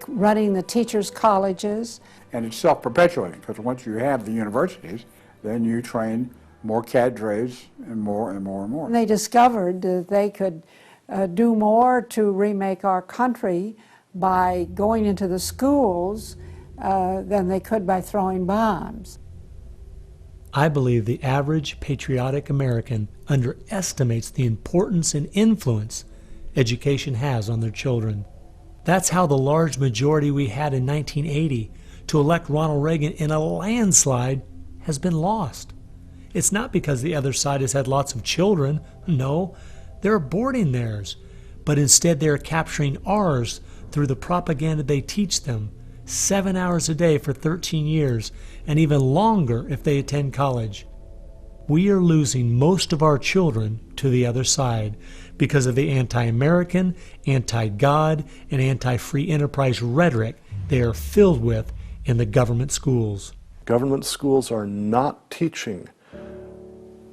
running the teachers' colleges. And it's self-perpetuating, because once you have the universities, then you train more cadres and more and more and more. And they discovered that they could do more to remake our country by going into the schools than they could by throwing bombs. I believe the average patriotic American underestimates the importance and influence education has on their children. That's how the large majority we had in 1980 to elect Ronald Reagan in a landslide has been lost. It's not because the other side has had lots of children. No, they're aborting theirs. But instead they're capturing ours through the propaganda they teach them, 7 hours a day for 13 years, and even longer if they attend college. We are losing most of our children to the other side because of the anti-American, anti-God, and anti-free enterprise rhetoric they are filled with in the government schools. Government schools are not teaching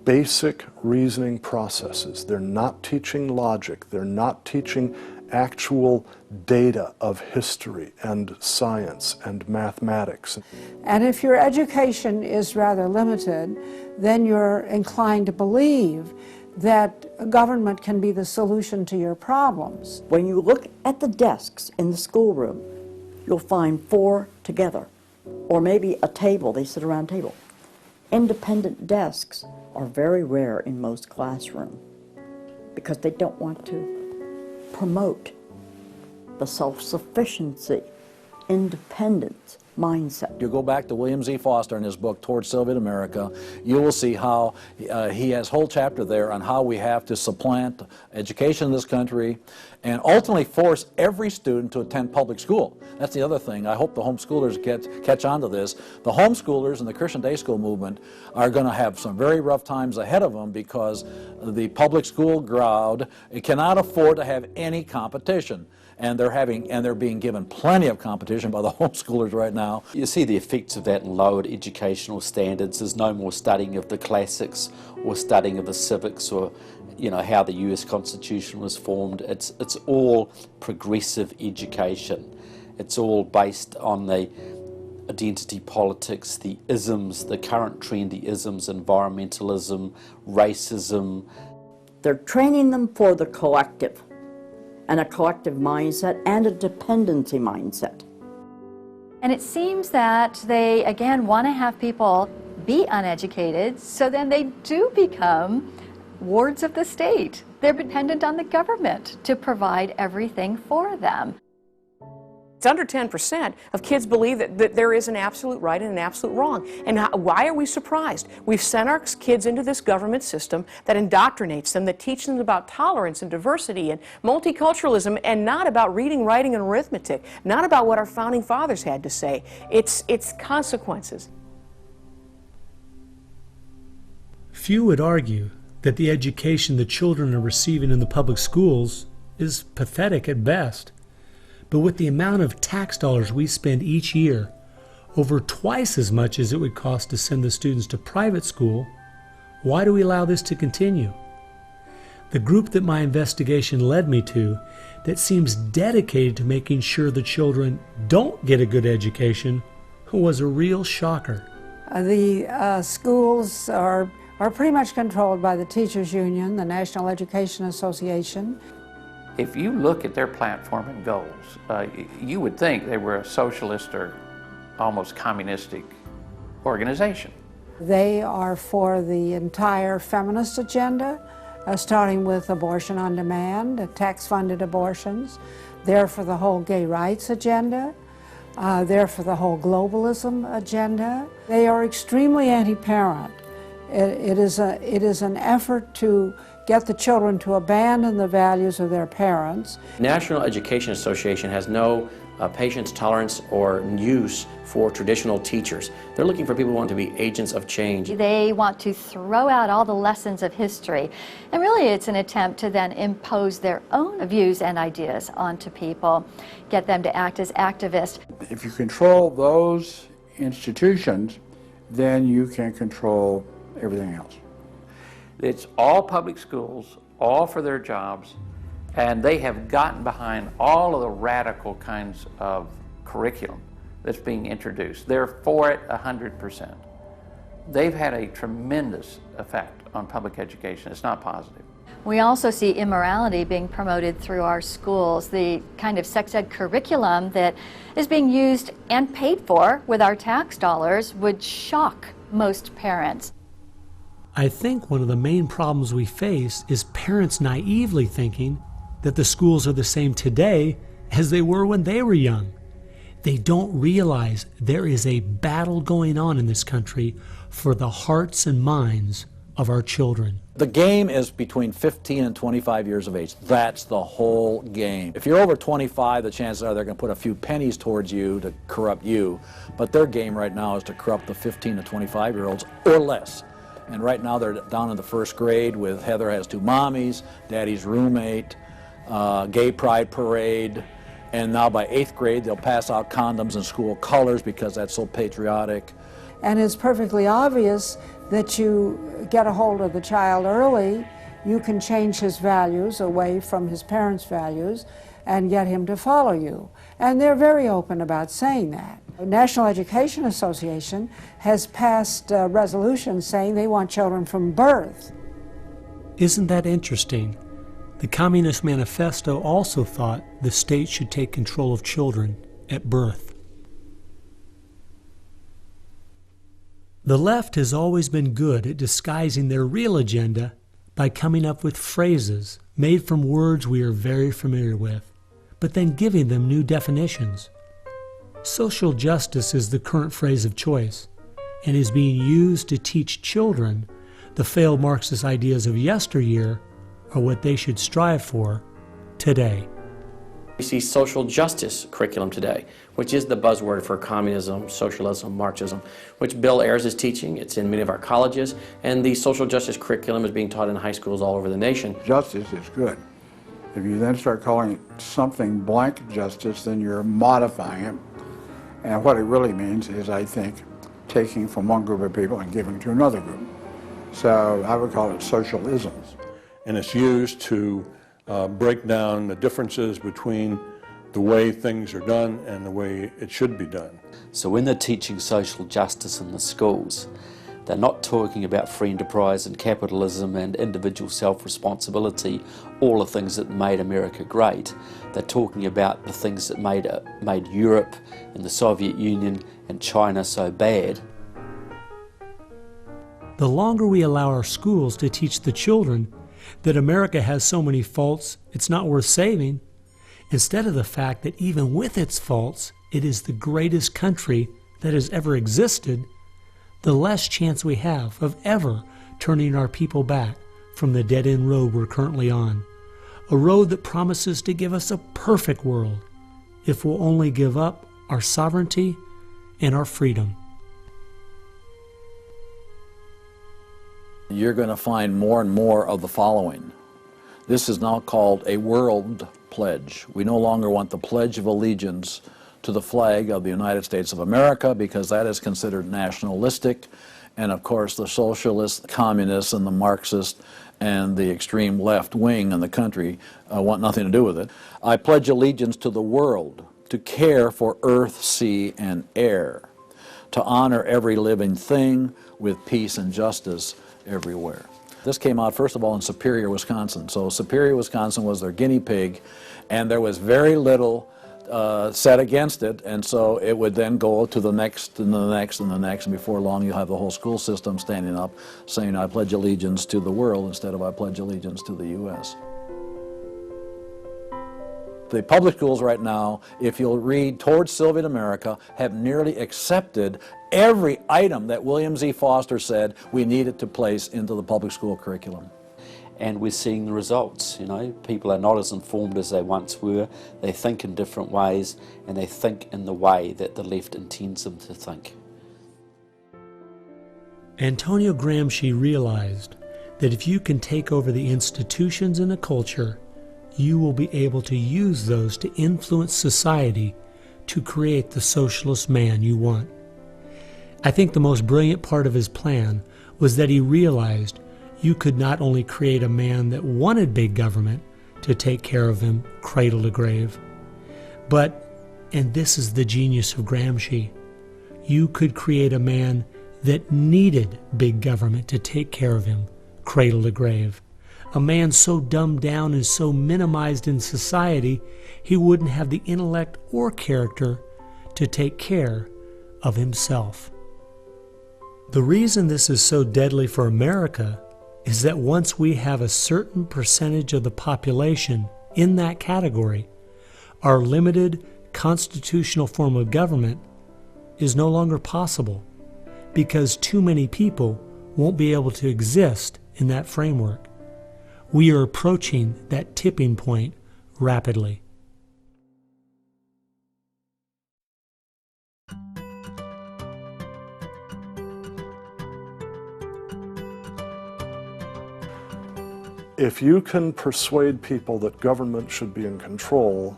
basic reasoning processes. They're not teaching logic. They're not teaching actual data of history and science and mathematics. And if your education is rather limited, then you're inclined to believe that government can be the solution to your problems. When you look at the desks in the schoolroom, you'll find 4 together, or maybe a table, they sit around a table. Independent desks are very rare in most classrooms because they don't want to promote the self-sufficiency, independence mindset. You go back to William Z. Foster in his book, Towards Soviet America, you will see how he has a whole chapter there on how we have to supplant education in this country and ultimately force every student to attend public school. That's the other thing. I hope the homeschoolers catch on to this. The homeschoolers and the Christian day school movement are going to have some very rough times ahead of them because the public school crowd cannot afford to have any competition. And they're being given plenty of competition by the homeschoolers right now. You see the effects of that in lowered educational standards. There's no more studying of the classics or studying of the civics or how the US Constitution was formed. It's all progressive education. It's all based on the identity politics, the isms, the current trendy isms, environmentalism, racism. They're training them for the collective, and a collective mindset and a dependency mindset. And it seems that they, again, want to have people be uneducated, so then they do become wards of the state. They're dependent on the government to provide everything for them. It's under 10% of kids believe that there is an absolute right and an absolute wrong. And why are we surprised? We've sent our kids into this government system that indoctrinates them, that teaches them about tolerance and diversity and multiculturalism, and not about reading, writing, and arithmetic, not about what our founding fathers had to say. It's consequences. Few would argue that the education the children are receiving in the public schools is pathetic at best. But with the amount of tax dollars we spend each year, over twice as much as it would cost to send the students to private school, why do we allow this to continue? The group that my investigation led me to, that seems dedicated to making sure the children don't get a good education, was a real shocker. The schools are pretty much controlled by the Teachers Union, the National Education Association. If you look at their platform and goals, you would think they were a socialist or almost communistic organization. They are for the entire feminist agenda, starting with abortion on demand, tax-funded abortions. They're for the whole gay rights agenda. They're for the whole globalism agenda. They are extremely anti-parent. It is an effort to get the children to abandon the values of their parents. National Education Association has no patience, tolerance, or use for traditional teachers. They're looking for people who want to be agents of change. They want to throw out all the lessons of history, and really it's an attempt to then impose their own views and ideas onto people, get them to act as activists. If you control those institutions, then you can control everything else. It's all public schools, all for their jobs, and they have gotten behind all of the radical kinds of curriculum that's being introduced. They're for it 100%. They've had a tremendous effect on public education. It's not positive. We also see immorality being promoted through our schools. The kind of sex ed curriculum that is being used and paid for with our tax dollars would shock most parents. I think one of the main problems we face is parents naively thinking that the schools are the same today as they were when they were young. They don't realize there is a battle going on in this country for the hearts and minds of our children. The game is between 15 and 25 years of age. That's the whole game. If you're over 25, the chances are they're going to put a few pennies towards you to corrupt you. But their game right now is to corrupt the 15 to 25-year-olds or less. And right now they're down in the first grade with Heather has two mommies, Daddy's roommate, gay pride parade, and now by 8th grade they'll pass out condoms in school colors because that's so patriotic. And it's perfectly obvious that you get a hold of the child early, you can change his values away from his parents' values and get him to follow you. And they're very open about saying that. The National Education Association has passed resolutions saying they want children from birth. Isn't that interesting? The Communist Manifesto also thought the state should take control of children at birth. The left has always been good at disguising their real agenda by coming up with phrases made from words we are very familiar with, but then giving them new definitions. Social justice is the current phrase of choice and is being used to teach children the failed Marxist ideas of yesteryear are what they should strive for today. We see social justice curriculum today, which is the buzzword for communism, socialism, Marxism, which Bill Ayers is teaching. It's in many of our colleges, and the social justice curriculum is being taught in high schools all over the nation. Justice is good. If you then start calling it something blank justice, then you're modifying it. And what it really means is, I think, taking from one group of people and giving to another group. So I would call it socialisms. and it's used to break down the differences between the way things are done and the way it should be done. So when they're teaching social justice in the schools, they're not talking about free enterprise and capitalism and individual self-responsibility, all the things that made America great. They're talking about the things that made Europe and the Soviet Union and China so bad. The longer we allow our schools to teach the children that America has so many faults it's not worth saving, instead of the fact that even with its faults, it is the greatest country that has ever existed, the less chance we have of ever turning our people back from the dead-end road we're currently on. A road that promises to give us a perfect world if we'll only give up our sovereignty and our freedom. You're going to find more and more of the following. This is now called a world pledge. We no longer want the Pledge of Allegiance to the flag of the United States of America because that is considered nationalistic, and of course the socialists, communists, and the Marxists and the extreme left wing in the country want nothing to do with it. I pledge allegiance to the world, to care for earth, sea, and air, to honor every living thing with peace and justice everywhere. This came out, first of all, in Superior, Wisconsin. So Superior, Wisconsin was their guinea pig, and there was very little said against it, and so it would then go to the next and the next and the next, and before long you'll have the whole school system standing up saying, I pledge allegiance to the world instead of I pledge allegiance to the U.S. The public schools right now, if you'll read Towards Soviet America, have nearly accepted every item that William Z. Foster said we needed to place into the public school curriculum. And we're seeing the results. You know, people are not as informed as they once were. They think in different ways, and they think in the way that the left intends them to think. Antonio Gramsci realized that if you can take over the institutions in a culture, you will be able to use those to influence society to create the socialist man you want. I think the most brilliant part of his plan was that he realized you could not only create a man that wanted big government to take care of him cradle to grave, but, and this is the genius of Gramsci, you could create a man that needed big government to take care of him cradle to grave. A man so dumbed down and so minimized in society, he wouldn't have the intellect or character to take care of himself. The reason this is so deadly for America is that once we have a certain percentage of the population in that category, our limited constitutional form of government is no longer possible because too many people won't be able to exist in that framework. We are approaching that tipping point rapidly. If you can persuade people that government should be in control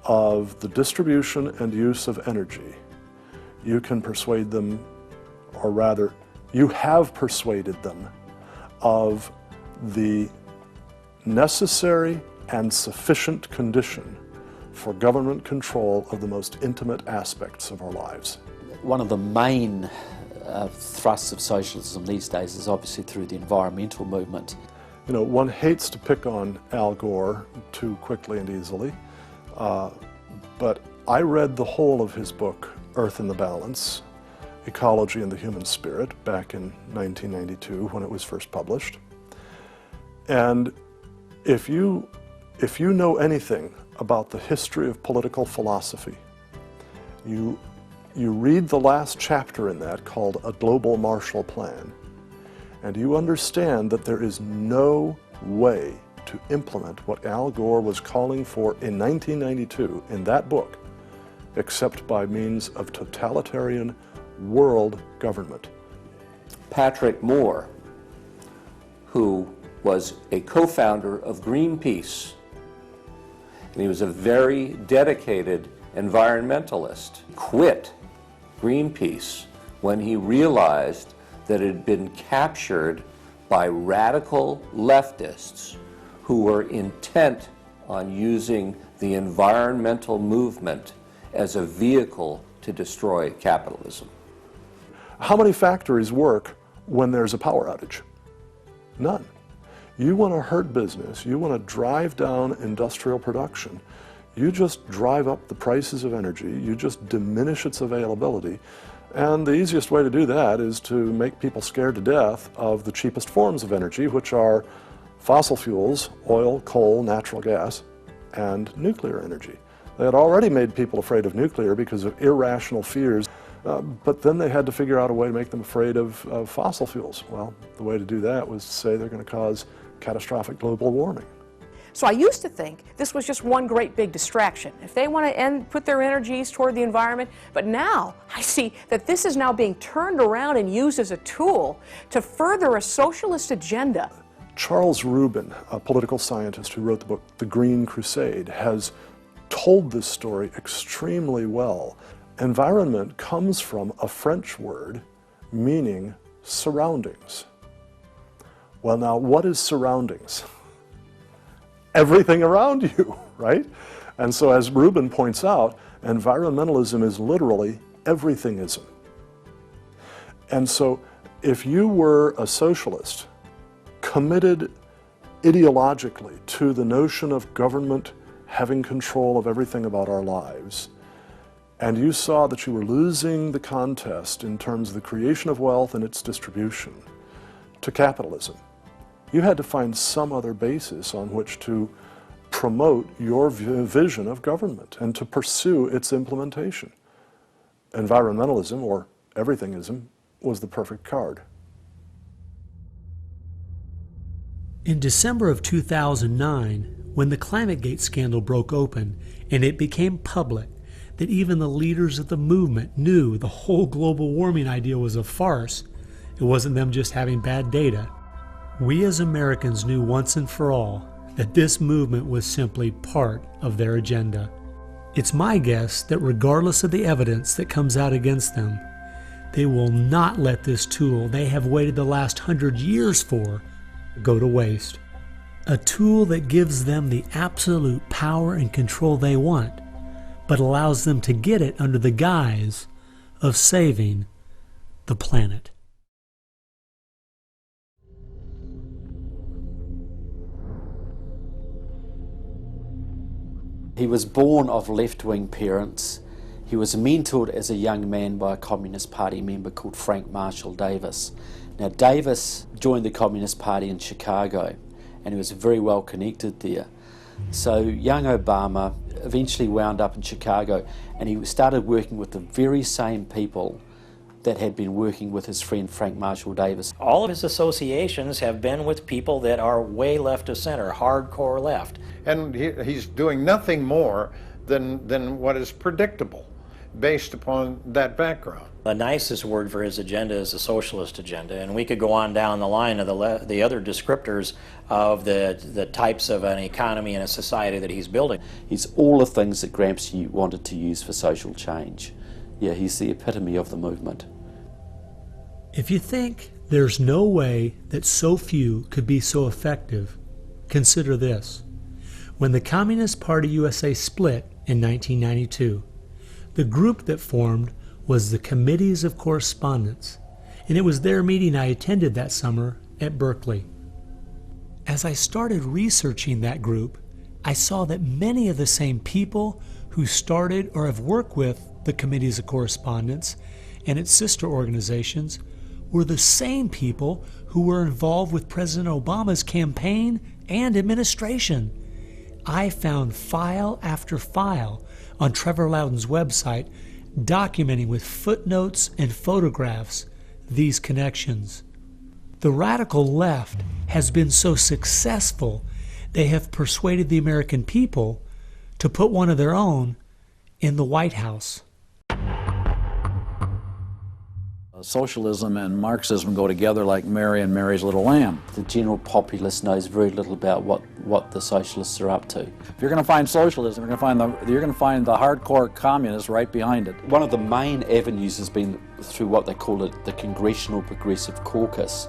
of the distribution and use of energy, you can persuade them, or rather, you have persuaded them of the necessary and sufficient condition for government control of the most intimate aspects of our lives. One of the main thrusts of socialism these days is obviously through the environmental movement. You know, one hates to pick on Al Gore too quickly and easily, but I read the whole of his book, Earth in the Balance, Ecology and the Human Spirit, back in 1992 when it was first published. And if you know anything about the history of political philosophy, you read the last chapter in that called A Global Marshall Plan, and you understand that there is no way to implement what Al Gore was calling for in 1992 in that book except by means of totalitarian world government. Patrick Moore, who was a co-founder of Greenpeace, and he was a very dedicated environmentalist, quit Greenpeace when he realized that it had been captured by radical leftists who were intent on using the environmental movement as a vehicle to destroy capitalism. How many factories work when there's a power outage? None. You want to hurt business, you want to drive down industrial production, you just drive up the prices of energy, you just diminish its availability, and the easiest way to do that is to make people scared to death of the cheapest forms of energy, which are fossil fuels, oil, coal, natural gas, and nuclear energy. They had already made people afraid of nuclear because of irrational fears, but then they had to figure out a way to make them afraid of fossil fuels. Well, the way to do that was to say they're going to cause catastrophic global warming. So I used to think this was just one great big distraction. If they want to put their energies toward the environment, but now I see that this is now being turned around and used as a tool to further a socialist agenda. Charles Rubin, a political scientist who wrote the book The Green Crusade, has told this story extremely well. Environment comes from a French word meaning surroundings. Well, now, what is surroundings? Everything around you, right? And so, as Rubin points out, environmentalism is literally everythingism. And so, if you were a socialist, committed ideologically to the notion of government having control of everything about our lives, and you saw that you were losing the contest in terms of the creation of wealth and its distribution to capitalism, you had to find some other basis on which to promote your vision of government and to pursue its implementation. Environmentalism, or everythingism, was the perfect card. In December of 2009, when the ClimateGate scandal broke open and it became public that even the leaders of the movement knew the whole global warming idea was a farce, it wasn't them just having bad data, we as Americans knew once and for all that this movement was simply part of their agenda. It's my guess that regardless of the evidence that comes out against them, they will not let this tool they have waited the last 100 years for go to waste. A tool that gives them the absolute power and control they want, but allows them to get it under the guise of saving the planet. He was born of left-wing parents. He was mentored as a young man by a Communist Party member called Frank Marshall Davis. Now, Davis joined the Communist Party in Chicago, and he was very well connected there. So young Obama eventually wound up in Chicago, and he started working with the very same people that had been working with his friend Frank Marshall Davis. All of his associations have been with people that are way left of center, hardcore left. And he's doing nothing more than what is predictable based upon that background. The nicest word for his agenda is a socialist agenda, and we could go on down the line of the other descriptors of the types of an economy and a society that he's building. He's all the things that Gramsci wanted to use for social change. Yeah, he's the epitome of the movement. If you think there's no way that so few could be so effective, consider this. When the Communist Party USA split in 1992, the group that formed was the Committees of Correspondence, and it was their meeting I attended that summer at Berkeley. As I started researching that group, I saw that many of the same people who started or have worked with the Committees of Correspondence and its sister organizations were the same people who were involved with President Obama's campaign and administration. I found file after file on Trevor Loudon's website documenting with footnotes and photographs these connections. The radical left has been so successful they have persuaded the American people to put one of their own in the White House. Socialism and Marxism go together like Mary and Mary's little lamb. The general populace knows very little about what the socialists are up to. If you're going to find socialism, you're going to find the hardcore communists right behind it. One of the main avenues has been through what they call the Congressional Progressive Caucus.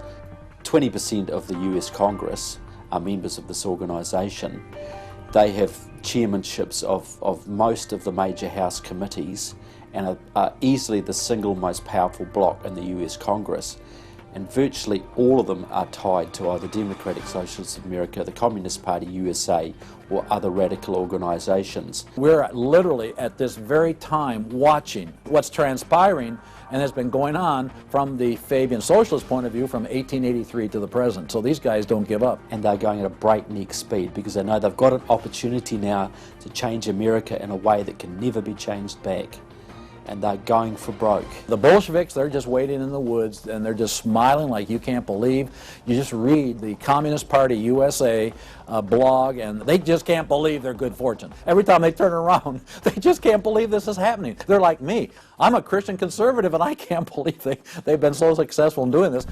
20% of the US Congress are members of this organisation. They have chairmanships of most of the major House committees and are easily the single most powerful bloc in the US Congress. And virtually all of them are tied to either Democratic Socialists of America, the Communist Party USA, or other radical organisations. We're literally at this very time watching what's transpiring and has been going on from the Fabian socialist point of view from 1883 to the present. So these guys don't give up. And they're going at a breakneck speed because they know they've got an opportunity now to change America in a way that can never be changed back. And they're going for broke. The Bolsheviks, they're just waiting in the woods and they're just smiling like you can't believe. You just read the Communist Party USA blog and they just can't believe their good fortune. Every time they turn around, they just can't believe this is happening. They're like me. I'm a Christian conservative and I can't believe they've been so successful in doing this.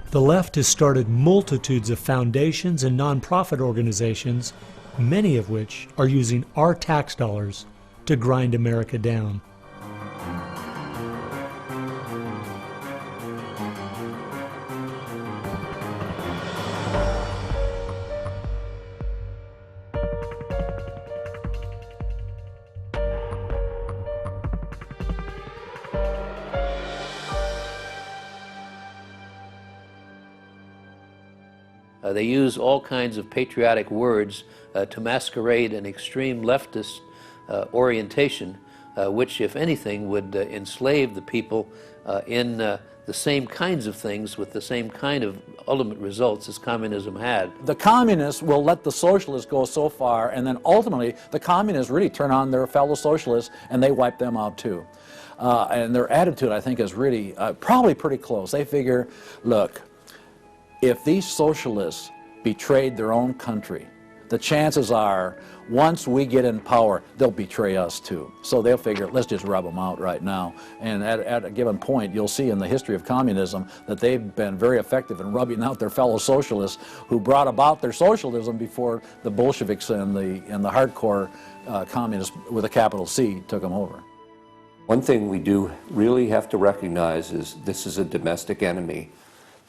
The left has started multitudes of foundations and nonprofit organizations, many of which are using our tax dollars to grind America down. They use all kinds of patriotic words to masquerade an extreme leftist orientation, which, if anything, would enslave the people in the same kinds of things with the same kind of ultimate results as communism had. The communists will let the socialists go so far, and then ultimately the communists really turn on their fellow socialists and they wipe them out too. And their attitude, I think, is really probably pretty close. They figure, look, if these socialists betrayed their own country, the chances are, once we get in power, they'll betray us too. So they'll figure, let's just rub them out right now. And at a given point, you'll see in the history of communism that they've been very effective in rubbing out their fellow socialists who brought about their socialism before the Bolsheviks and the hardcore communists with a capital C took them over. One thing we do really have to recognize is this is a domestic enemy.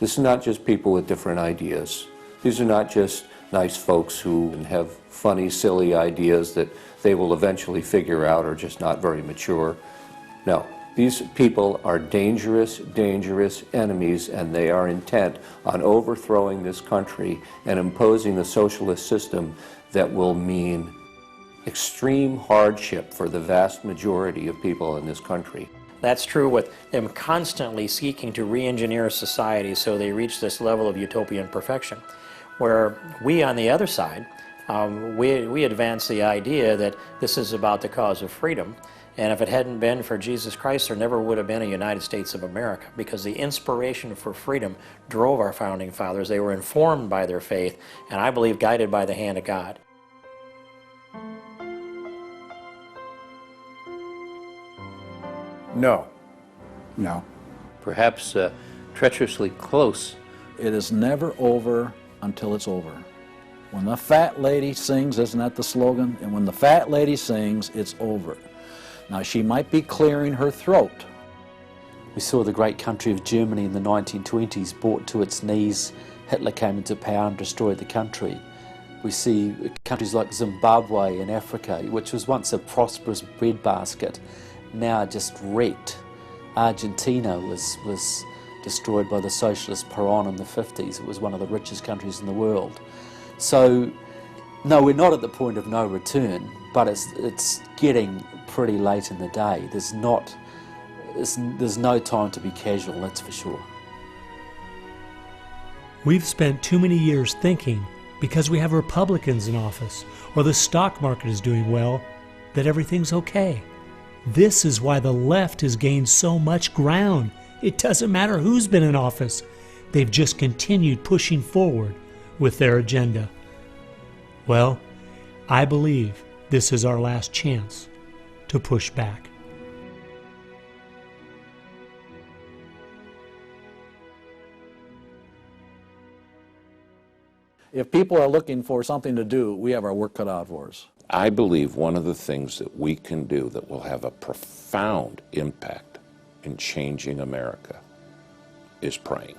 This is not just people with different ideas. These are not just nice folks who have funny, silly ideas that they will eventually figure out are just not very mature. No, these people are dangerous, dangerous enemies, and they are intent on overthrowing this country and imposing a socialist system that will mean extreme hardship for the vast majority of people in this country. That's true with them constantly seeking to re-engineer society so they reach this level of utopian perfection. Where we, on the other side, we advance the idea that this is about the cause of freedom, and if it hadn't been for Jesus Christ, there never would have been a United States of America, because the inspiration for freedom drove our founding fathers. They were informed by their faith, and I believe guided by the hand of God. No. No. Perhaps treacherously close. It is never over until it's over. When the fat lady sings, isn't that the slogan? And when the fat lady sings, it's over. Now, she might be clearing her throat. We saw the great country of Germany in the 1920s brought to its knees. Hitler came into power and destroyed the country. We see countries like Zimbabwe in Africa, which was once a prosperous breadbasket, now just wrecked. Argentina was destroyed by the socialist Perón in the 50s. It was one of the richest countries in the world. So, no, we're not at the point of no return, but it's getting pretty late in the day. There's no time to be casual, that's for sure. We've spent too many years thinking, because we have Republicans in office or the stock market is doing well, that everything's okay. This is why the left has gained so much ground. It doesn't matter who's been in office. They've just continued pushing forward with their agenda. Well, I believe this is our last chance to push back. If people are looking for something to do, we have our work cut out for us. I believe one of the things that we can do that will have a profound impact in changing America is praying.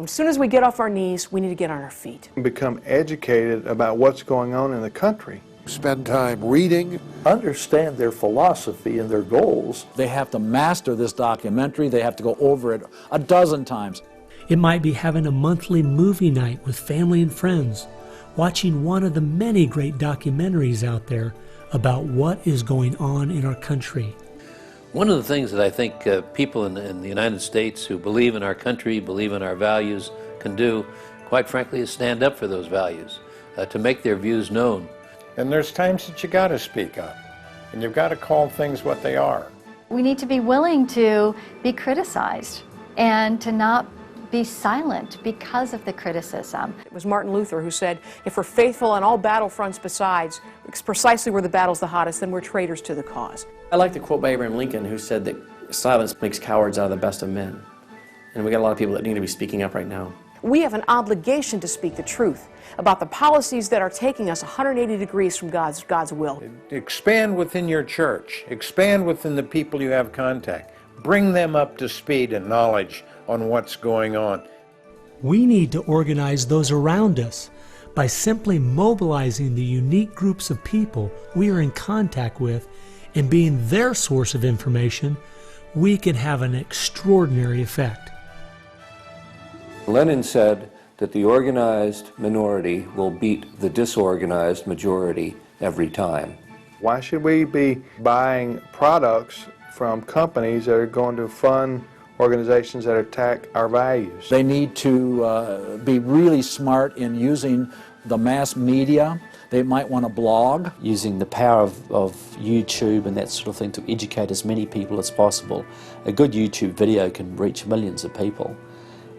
As soon as we get off our knees, we need to get on our feet. Become educated about what's going on in the country. Spend time reading. Understand their philosophy and their goals. They have to master this documentary. They have to go over it a dozen times. It might be having a monthly movie night with family and friends, watching one of the many great documentaries out there about what is going on in our country. One of the things that I think people in the United States who believe in our country, believe in our values, can do, quite frankly, is stand up for those values, to make their views known. And there's times that you got to speak up, and you've got to call things what they are. We need to be willing to be criticized and to not be silent because of the criticism. It was Martin Luther who said, if we're faithful on all battlefronts besides, precisely where the battle's the hottest, then we're traitors to the cause. I like the quote by Abraham Lincoln, who said that silence makes cowards out of the best of men. And we got a lot of people that need to be speaking up right now. We have an obligation to speak the truth about the policies that are taking us 180 degrees from God's will. Expand within your church. Expand within the people you have contact. Bring them up to speed and knowledge on what's going on. We need to organize those around us by simply mobilizing the unique groups of people we are in contact with and being their source of information. We can have an extraordinary effect. Lenin said that the organized minority will beat the disorganized majority every time. Why should we be buying products from companies that are going to fund organizations that attack our values? They need to be really smart in using the mass media. They might want to blog. Using the power of YouTube and that sort of thing to educate as many people as possible. A good YouTube video can reach millions of people.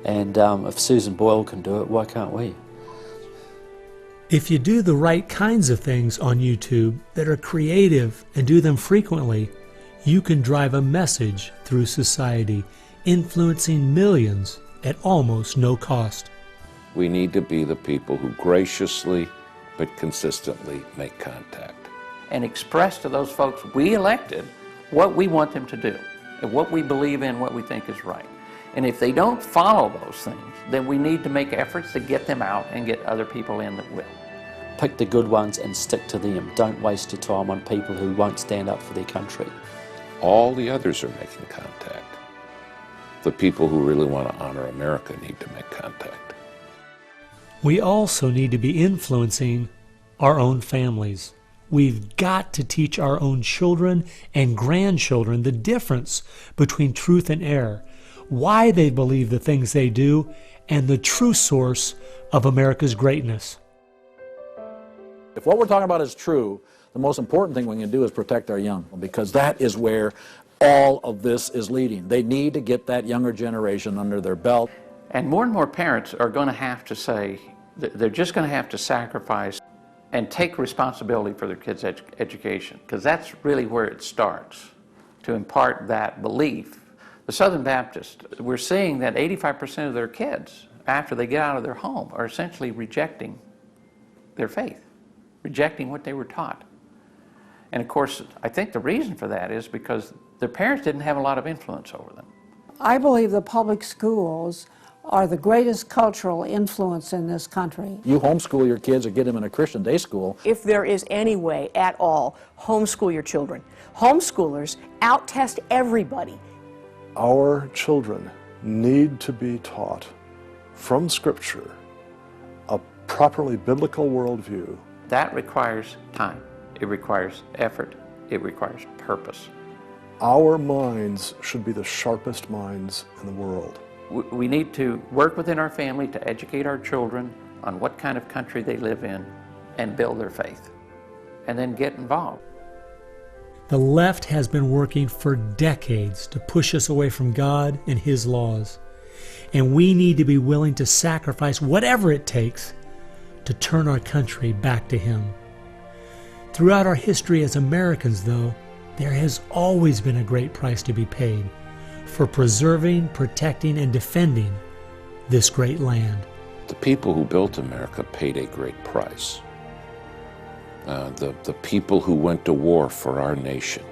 And if Susan Boyle can do it, why can't we? If you do the right kinds of things on YouTube that are creative and do them frequently, you can drive a message through society, influencing millions at almost no cost. We need to be the people who graciously but consistently make contact. And express to those folks we elected what we want them to do, and what we believe in, what we think is right. And if they don't follow those things, then we need to make efforts to get them out and get other people in that will. Pick the good ones and stick to them. Don't waste your time on people who won't stand up for their country. All the others are making contact. The people who really want to honor America need to make contact. We also need to be influencing our own families. We've got to teach our own children and grandchildren the difference between truth and error, why they believe the things they do, and the true source of America's greatness. If what we're talking about is true, the most important thing we can do is protect our young, because that is where all of this is leading. They need to get that younger generation under their belt. And more parents are going to have to say, they're just going to have to sacrifice and take responsibility for their kids' education, because that's really where it starts, to impart that belief. The Southern Baptists, we're seeing that 85% of their kids, after they get out of their home, are essentially rejecting their faith, rejecting what they were taught. And of course, I think the reason for that is because their parents didn't have a lot of influence over them. I believe the public schools are the greatest cultural influence in this country. You homeschool your kids or get them in a Christian day school. If there is any way at all, homeschool your children. Homeschoolers out-test everybody. Our children need to be taught from Scripture a properly biblical worldview. That requires time. It requires effort. It requires purpose. Our minds should be the sharpest minds in the world. We need to work within our family to educate our children on what kind of country they live in and build their faith, and then get involved. The left has been working for decades to push us away from God and His laws, and we need to be willing to sacrifice whatever it takes to turn our country back to Him. Throughout our history as Americans, though, there has always been a great price to be paid for preserving, protecting, and defending this great land. The people who built America paid a great price. The people who went to war for our nation,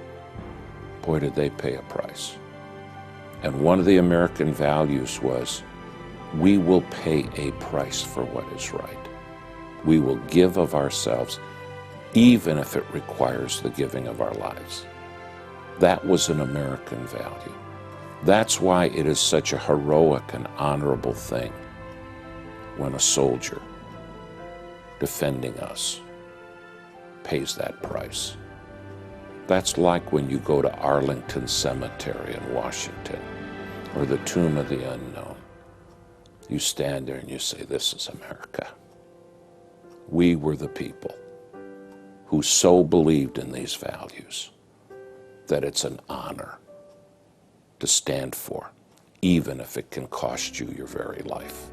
boy, did they pay a price. And one of the American values was we will pay a price for what is right. We will give of ourselves, even if it requires the giving of our lives. That was an American value. That's why it is such a heroic and honorable thing when a soldier defending us pays that price. That's like when you go to Arlington Cemetery in Washington, or the Tomb of the Unknown. You stand there and you say, this is America. We were the people who so believed in these values that it's an honor to stand for, even if it can cost you your very life.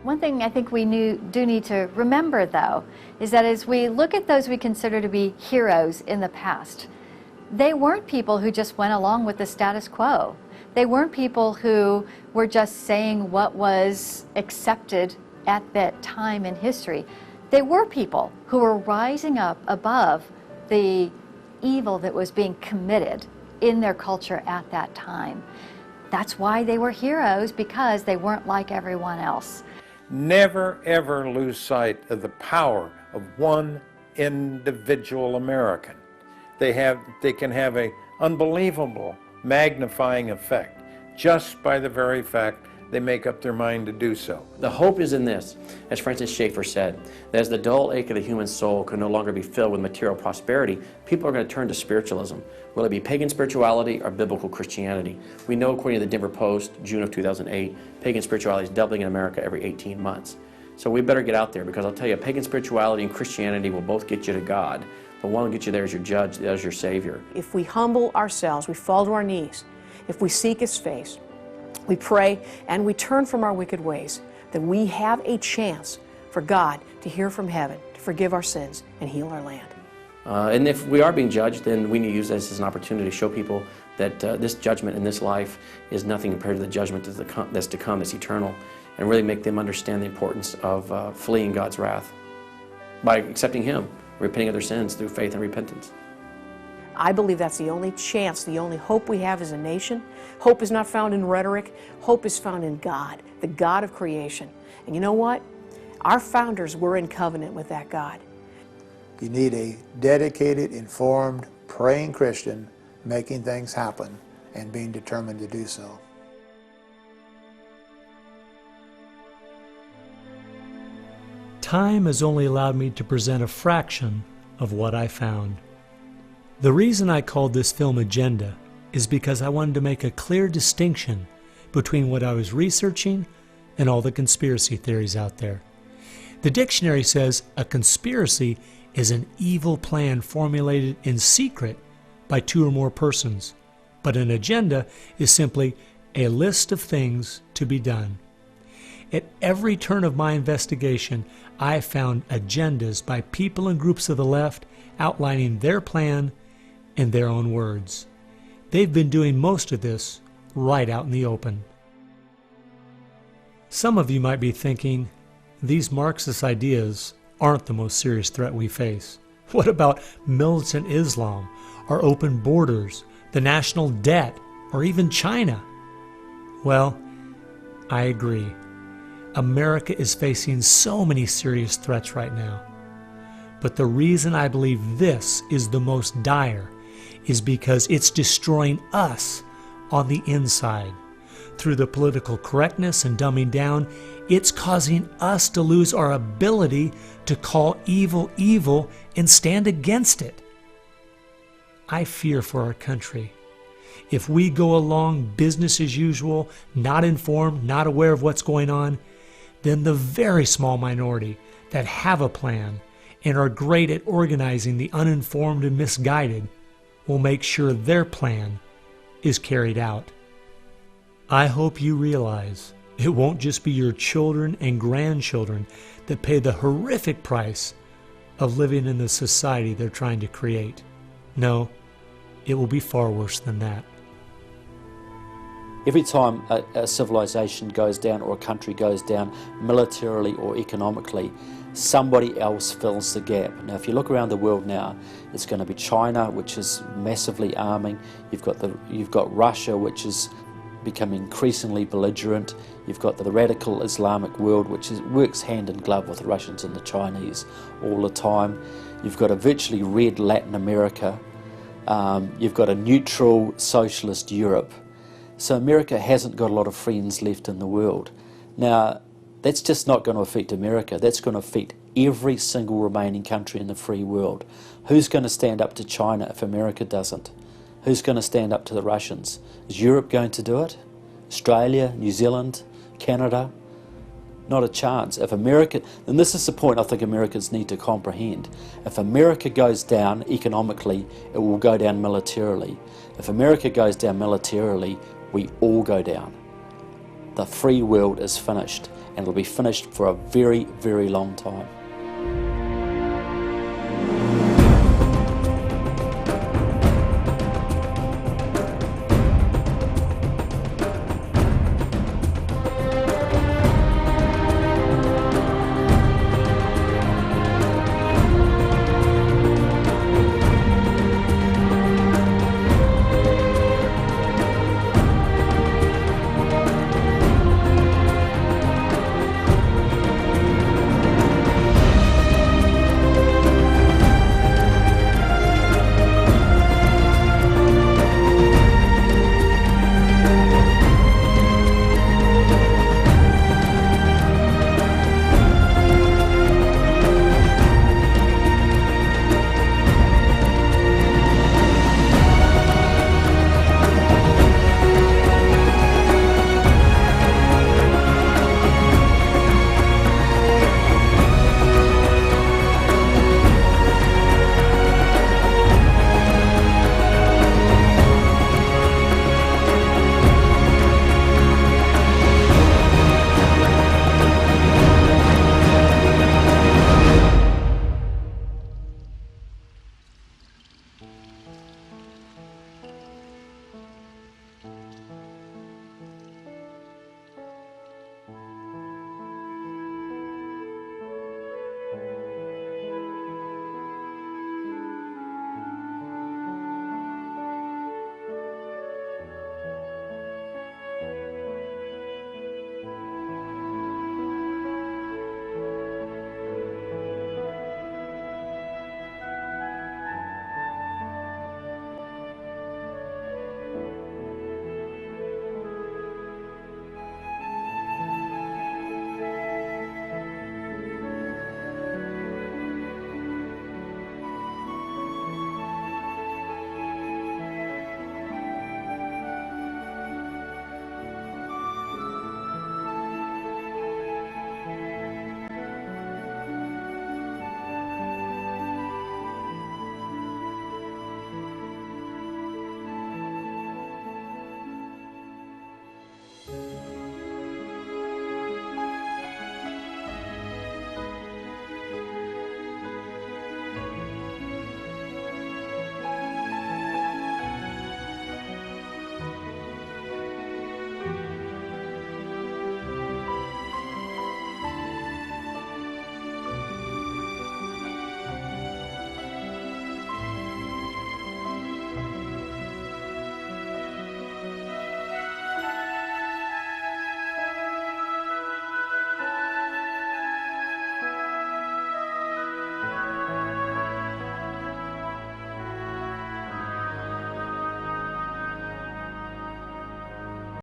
One thing I think we do need to remember, though, is that as we look at those we consider to be heroes in the past, they weren't people who just went along with the status quo. They weren't people who were just saying what was accepted at that time in history. They were people who were rising up above the evil that was being committed in their culture at that time. That's why they were heroes, because they weren't like everyone else. Never, ever lose sight of the power of one individual American. They can have an unbelievable magnifying effect just by the very fact they make up their mind to do so. The hope is in this, as Francis Schaeffer said, that as the dull ache of the human soul can no longer be filled with material prosperity, people are going to turn to spiritualism, whether it be pagan spirituality or biblical Christianity. We know, according to the Denver Post, June of 2008, pagan spirituality is doubling in America every 18 months. So we better get out there, because I'll tell you, pagan spirituality and Christianity will both get you to God, but one will get you there as your judge, as your Savior. If we humble ourselves, we fall to our knees, if we seek His face, we pray, and we turn from our wicked ways, then we have a chance for God to hear from heaven, to forgive our sins, and heal our land. And if we are being judged, then we need to use this as an opportunity to show people that this judgment in this life is nothing compared to the judgment that's to come, that's eternal, and really make them understand the importance of fleeing God's wrath by accepting Him, repenting of their sins through faith and repentance. I believe that's the only chance, the only hope we have as a nation. Hope is not found in rhetoric. Hope is found in God, the God of creation. And you know what? Our founders were in covenant with that God. You need a dedicated, informed, praying Christian making things happen and being determined to do so. Time has only allowed me to present a fraction of what I found. The reason I called this film Agenda is because I wanted to make a clear distinction between what I was researching and all the conspiracy theories out there. The dictionary says a conspiracy is an evil plan formulated in secret by two or more persons, but an agenda is simply a list of things to be done. At every turn of my investigation, I found agendas by people and groups of the left outlining their plan in their own words. They've been doing most of this right out in the open. Some of you might be thinking, these Marxist ideas aren't the most serious threat we face. What about militant Islam, our open borders, the national debt, or even China? Well, I agree. America is facing so many serious threats right now. But the reason I believe this is the most dire is because it's destroying us on the inside. Through the political correctness and dumbing down, it's causing us to lose our ability to call evil evil and stand against it. I fear for our country. If we go along business as usual, not informed, not aware of what's going on, then the very small minority that have a plan and are great at organizing the uninformed and misguided will make sure their plan is carried out. I hope you realize it won't just be your children and grandchildren that pay the horrific price of living in the society they're trying to create. No, it will be far worse than that. Every time a civilization goes down or a country goes down militarily or economically, somebody else fills the gap. Now if you look around the world now, it's going to be China, which is massively arming. You've got Russia, which is becoming increasingly belligerent. You've got the radical Islamic world, which works hand in glove with the Russians and the Chinese all the time. You've got a virtually red Latin America. You've got a neutral socialist Europe. So America hasn't got a lot of friends left in the world. Now, that's just not going to affect America. That's going to affect every single remaining country in the free world. Who's going to stand up to China if America doesn't? Who's going to stand up to the Russians? Is Europe going to do it? Australia, New Zealand, Canada? Not a chance. If America, and this is the point I think Americans need to comprehend, if America goes down economically, it will go down militarily. If America goes down militarily, we all go down. The free world is finished, and it'll be finished for a very, very long time.